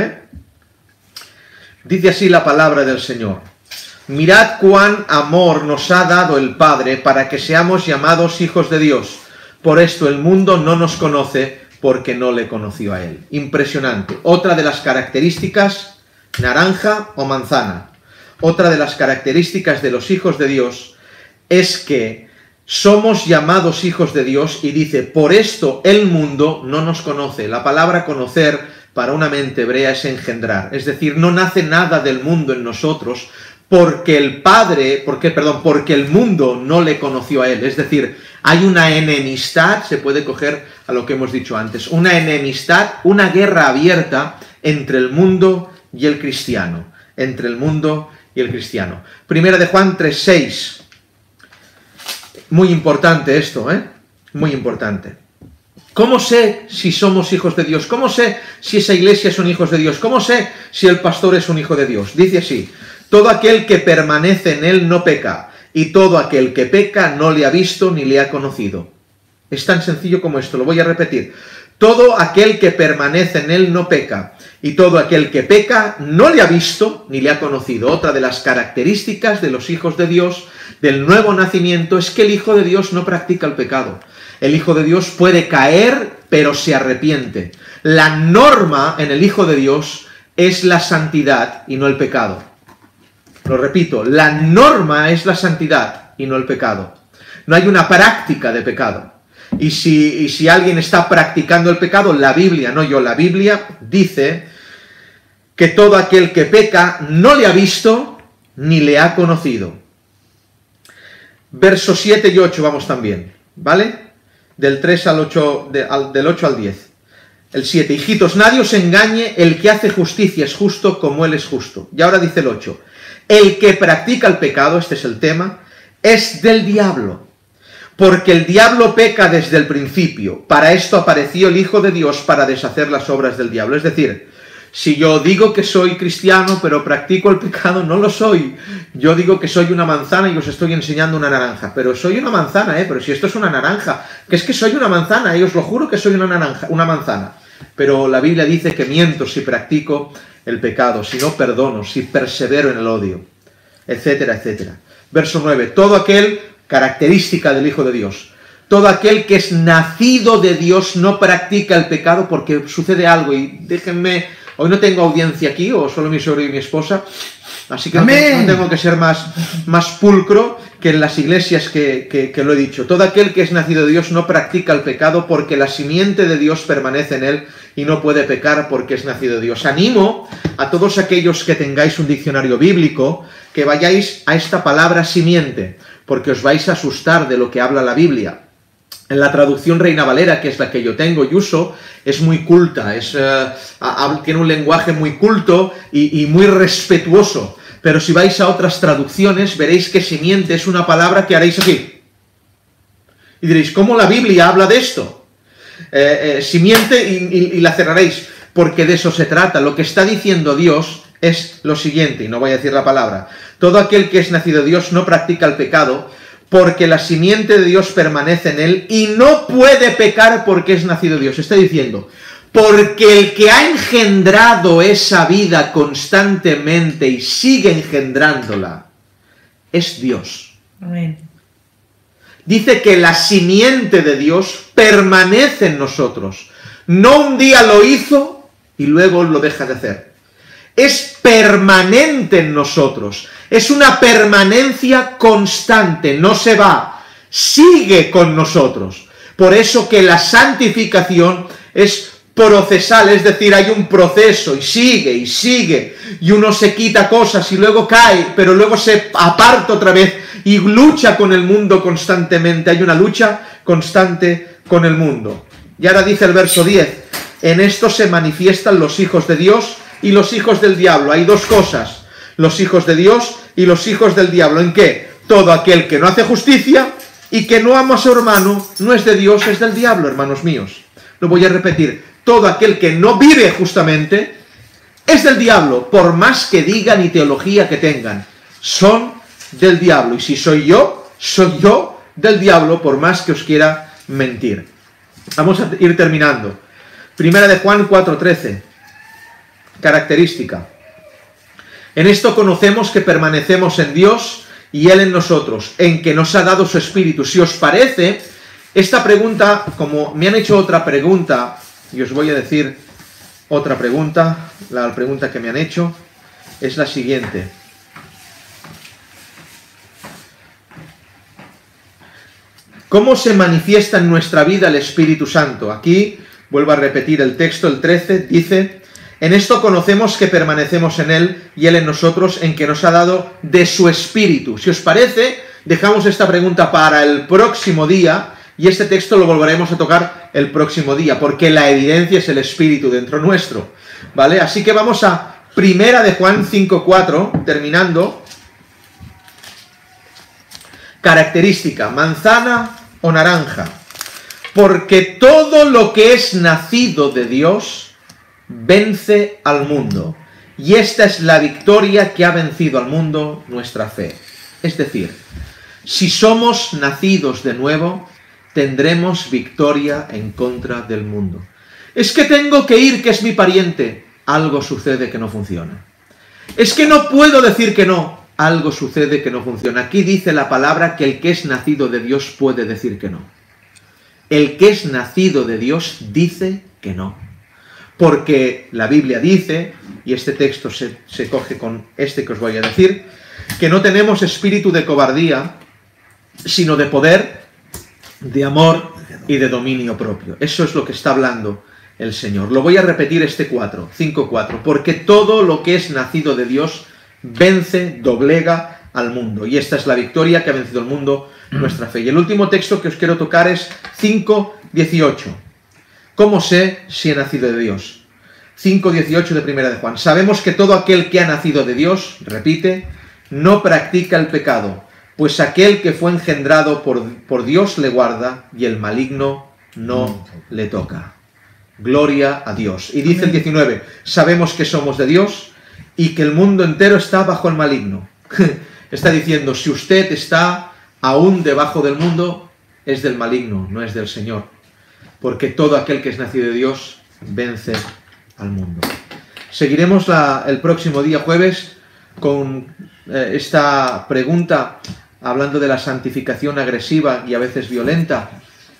Dice así la palabra del Señor. Mirad cuán amor nos ha dado el Padre para que seamos llamados hijos de Dios. Por esto el mundo no nos conoce porque no le conoció a Él. Impresionante. Otra de las características, naranja o manzana. Otra de las características de los hijos de Dios es que somos llamados hijos de Dios y dice, por esto el mundo no nos conoce. La palabra conocer para una mente hebrea es engendrar. Es decir, no nace nada del mundo en nosotros porque el mundo no le conoció a él. Es decir, hay una enemistad, se puede coger a lo que hemos dicho antes, una enemistad, una guerra abierta entre el mundo y el cristiano. Entre el mundo y el cristiano. Primera de Juan 3:6. Muy importante esto, muy importante. ¿Cómo sé si somos hijos de Dios? ¿Cómo sé si esa iglesia son hijos de Dios? ¿Cómo sé si el pastor es un hijo de Dios? Dice así: todo aquel que permanece en él no peca, y todo aquel que peca no le ha visto ni le ha conocido. Es tan sencillo como esto, lo voy a repetir. Todo aquel que permanece en él no peca, y todo aquel que peca no le ha visto ni le ha conocido. Otra de las características de los hijos de Dios, del nuevo nacimiento, es que el hijo de Dios no practica el pecado. El hijo de Dios puede caer, pero se arrepiente. La norma en el hijo de Dios es la santidad y no el pecado. Lo repito, la norma es la santidad y no el pecado. No hay una práctica de pecado. Y si alguien está practicando el pecado, la Biblia, no yo, la Biblia dice que todo aquel que peca no le ha visto ni le ha conocido. Versos 7 y 8 vamos también, ¿vale? Del 3 al 8, del 8 al 10. El 7, hijitos, nadie os engañe, el que hace justicia es justo como él es justo. Y ahora dice el 8, el que practica el pecado, este es el tema, es del diablo. Porque el diablo peca desde el principio. Para esto apareció el Hijo de Dios, para deshacer las obras del diablo. Es decir, si yo digo que soy cristiano, pero practico el pecado, no lo soy. Yo digo que soy una manzana y os estoy enseñando una naranja. Pero soy una manzana, pero si esto es una naranja. Que es que soy una manzana, os lo juro que soy una manzana. Pero la Biblia dice que miento si practico el pecado, si no perdono, si persevero en el odio, etcétera, etcétera. Verso 9, todo aquel... característica del Hijo de Dios. Todo aquel que es nacido de Dios no practica el pecado, porque sucede algo, y déjenme, hoy no tengo audiencia aquí, o solo mi suegro y mi esposa, así que no tengo que ser más pulcro que en las iglesias que lo he dicho. Todo aquel que es nacido de Dios no practica el pecado, porque la simiente de Dios permanece en él y no puede pecar porque es nacido de Dios. Animo a todos aquellos que tengáis un diccionario bíblico que vayáis a esta palabra simiente, porque os vais a asustar de lo que habla la Biblia. En la traducción Reina Valera, que es la que yo tengo y uso, es muy culta, tiene un lenguaje muy culto y muy respetuoso. Pero si vais a otras traducciones, veréis que simiente es una palabra que haréis así. Y diréis, ¿cómo la Biblia habla de esto? Simiente y la cerraréis, porque de eso se trata. Lo que está diciendo Dios es lo siguiente, y no voy a decir la palabra. Todo aquel que es nacido de Dios no practica el pecado, porque la simiente de Dios permanece en él y no puede pecar porque es nacido de Dios. Está diciendo, porque el que ha engendrado esa vida constantemente y sigue engendrándola, es Dios. Amén. Dice que la simiente de Dios permanece en nosotros. No un día lo hizo y luego lo deja de hacer. Es permanente en nosotros. Es una permanencia constante. No se va. Sigue con nosotros. Por eso que la santificación es procesal. Es decir, hay un proceso y sigue y sigue. Y uno se quita cosas y luego cae, pero luego se aparta otra vez y lucha con el mundo constantemente. Hay una lucha constante con el mundo. Y ahora dice el verso 10. En esto se manifiestan los hijos de Dios y los hijos del diablo. Hay dos cosas, los hijos de Dios y los hijos del diablo. ¿En qué? Todo aquel que no hace justicia y que no ama a su hermano no es de Dios, es del diablo, hermanos míos. Lo voy a repetir, todo aquel que no vive justamente es del diablo, por más que digan y teología que tengan, son del diablo. Y si soy yo del diablo, por más que os quiera mentir. Vamos a ir terminando. Primera de Juan 4:13. Característica. En esto conocemos que permanecemos en Dios y Él en nosotros, en que nos ha dado su Espíritu. Si os parece, esta pregunta, como me han hecho otra pregunta, y os voy a decir otra pregunta, la pregunta que me han hecho es la siguiente. ¿Cómo se manifiesta en nuestra vida el Espíritu Santo? Aquí, vuelvo a repetir el texto, el 13, dice: En esto conocemos que permanecemos en Él y Él en nosotros, en que nos ha dado de su Espíritu. Si os parece, dejamos esta pregunta para el próximo día y este texto lo volveremos a tocar el próximo día, porque la evidencia es el Espíritu dentro nuestro, ¿vale? Así que vamos a 1 de Juan 5:4, terminando. Característica, manzana o naranja. Porque todo lo que es nacido de Dios vence al mundo. Y esta es la victoria que ha vencido al mundo, nuestra fe. Es decir, si somos nacidos de nuevo, tendremos victoria en contra del mundo. Es que tengo que ir, que es mi pariente. Algo sucede que no funciona. Es que no puedo decir que no. Algo sucede que no funciona. Aquí dice la palabra que el que es nacido de Dios puede decir que no. El que es nacido de Dios dice que no. Porque la Biblia dice, y este texto se coge con este que os voy a decir, que no tenemos espíritu de cobardía, sino de poder, de amor y de dominio propio. Eso es lo que está hablando el Señor. Lo voy a repetir 5:4. Porque todo lo que es nacido de Dios vence, doblega al mundo. Y esta es la victoria que ha vencido el mundo, nuestra fe. Y el último texto que os quiero tocar es 5:18. ¿Cómo sé si he nacido de Dios? 5:18 de 1 de Juan. Sabemos que todo aquel que ha nacido de Dios, repite, no practica el pecado, pues aquel que fue engendrado por Dios le guarda y el maligno no le toca. Gloria a Dios. Y dice el 19, sabemos que somos de Dios y que el mundo entero está bajo el maligno. Está diciendo, si usted está aún debajo del mundo, es del maligno, no es del Señor. Porque todo aquel que es nacido de Dios vence al mundo. Seguiremos el próximo día jueves con esta pregunta, hablando de la santificación agresiva y a veces violenta,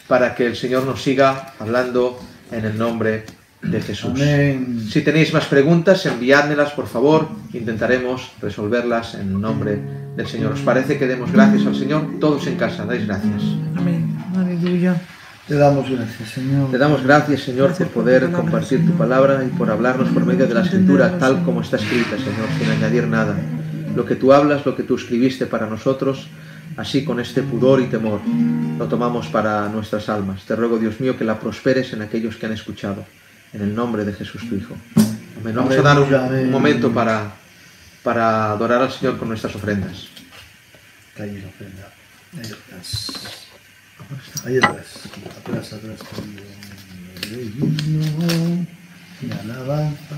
para que el Señor nos siga hablando en el nombre de Jesús. Amén. Si tenéis más preguntas, enviádmelas, por favor. Intentaremos resolverlas en el nombre del Señor. ¿Os parece que demos gracias al Señor? Todos en casa, dais gracias. Amén. Aleluya. Te damos gracias, Señor. Te damos gracias, Señor, por poder compartir tu palabra y por hablarnos por medio de la Escritura tal como está escrita, Señor, sin añadir nada. Lo que tú hablas, lo que tú escribiste para nosotros, así con este pudor y temor, lo tomamos para nuestras almas. Te ruego, Dios mío, que la prosperes en aquellos que han escuchado. En el nombre de Jesús, tu Hijo. Amén. Vamos a dar un momento para adorar al Señor con nuestras ofrendas. Ahí la ofrenda. Ahí atrás. Ahí atrás. Atrás. Y alabanza.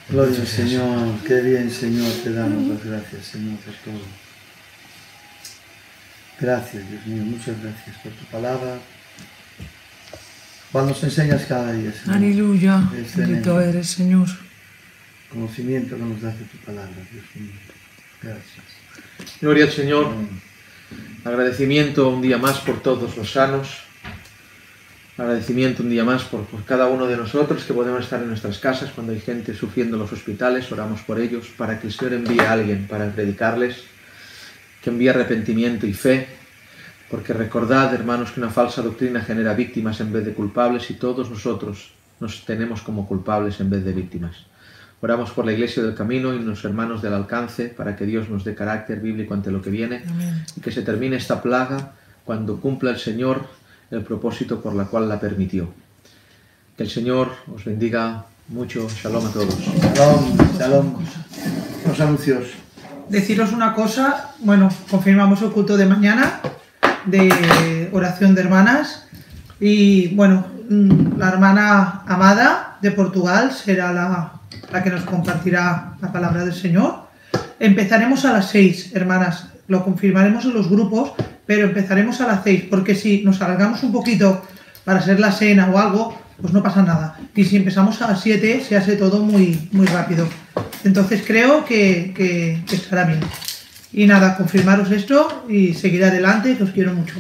Gloria al Señor. Qué bien, Señor. Te damos las gracias, Señor, por todo. Gracias, Dios mío. Muchas gracias por tu palabra. Cuando nos enseñas cada día, Señor. Aleluya. Bendito eres, Señor. Conocimiento que nos das de tu palabra, Dios mío. Gracias. Gloria al Señor. Amén. Agradecimiento un día más por todos los sanos. Agradecimiento un día más por cada uno de nosotros que podemos estar en nuestras casas cuando hay gente sufriendo en los hospitales. Oramos por ellos para que el Señor envíe a alguien para predicarles, que envíe arrepentimiento y fe. Porque recordad, hermanos, que una falsa doctrina genera víctimas en vez de culpables y todos nosotros nos tenemos como culpables en vez de víctimas. Oramos por la Iglesia del Camino y los hermanos del alcance para que Dios nos dé carácter bíblico ante lo que viene. Amén. Y que se termine esta plaga cuando cumpla el Señor el propósito por la cual la permitió. Que el Señor os bendiga mucho. Shalom a todos. Shalom. Los anuncios. Deciros una cosa, bueno, confirmamos el culto de mañana de oración de hermanas y bueno, la hermana Amada de Portugal será la que nos compartirá la palabra del Señor. Empezaremos a las 6, hermanas, lo confirmaremos en los grupos, pero empezaremos a las 6, porque si nos alargamos un poquito para hacer la cena o algo, pues no pasa nada. Y si empezamos a las 7, se hace todo muy, muy rápido. Entonces creo que estará bien. Y nada, confirmaros esto y seguir adelante, que os quiero mucho.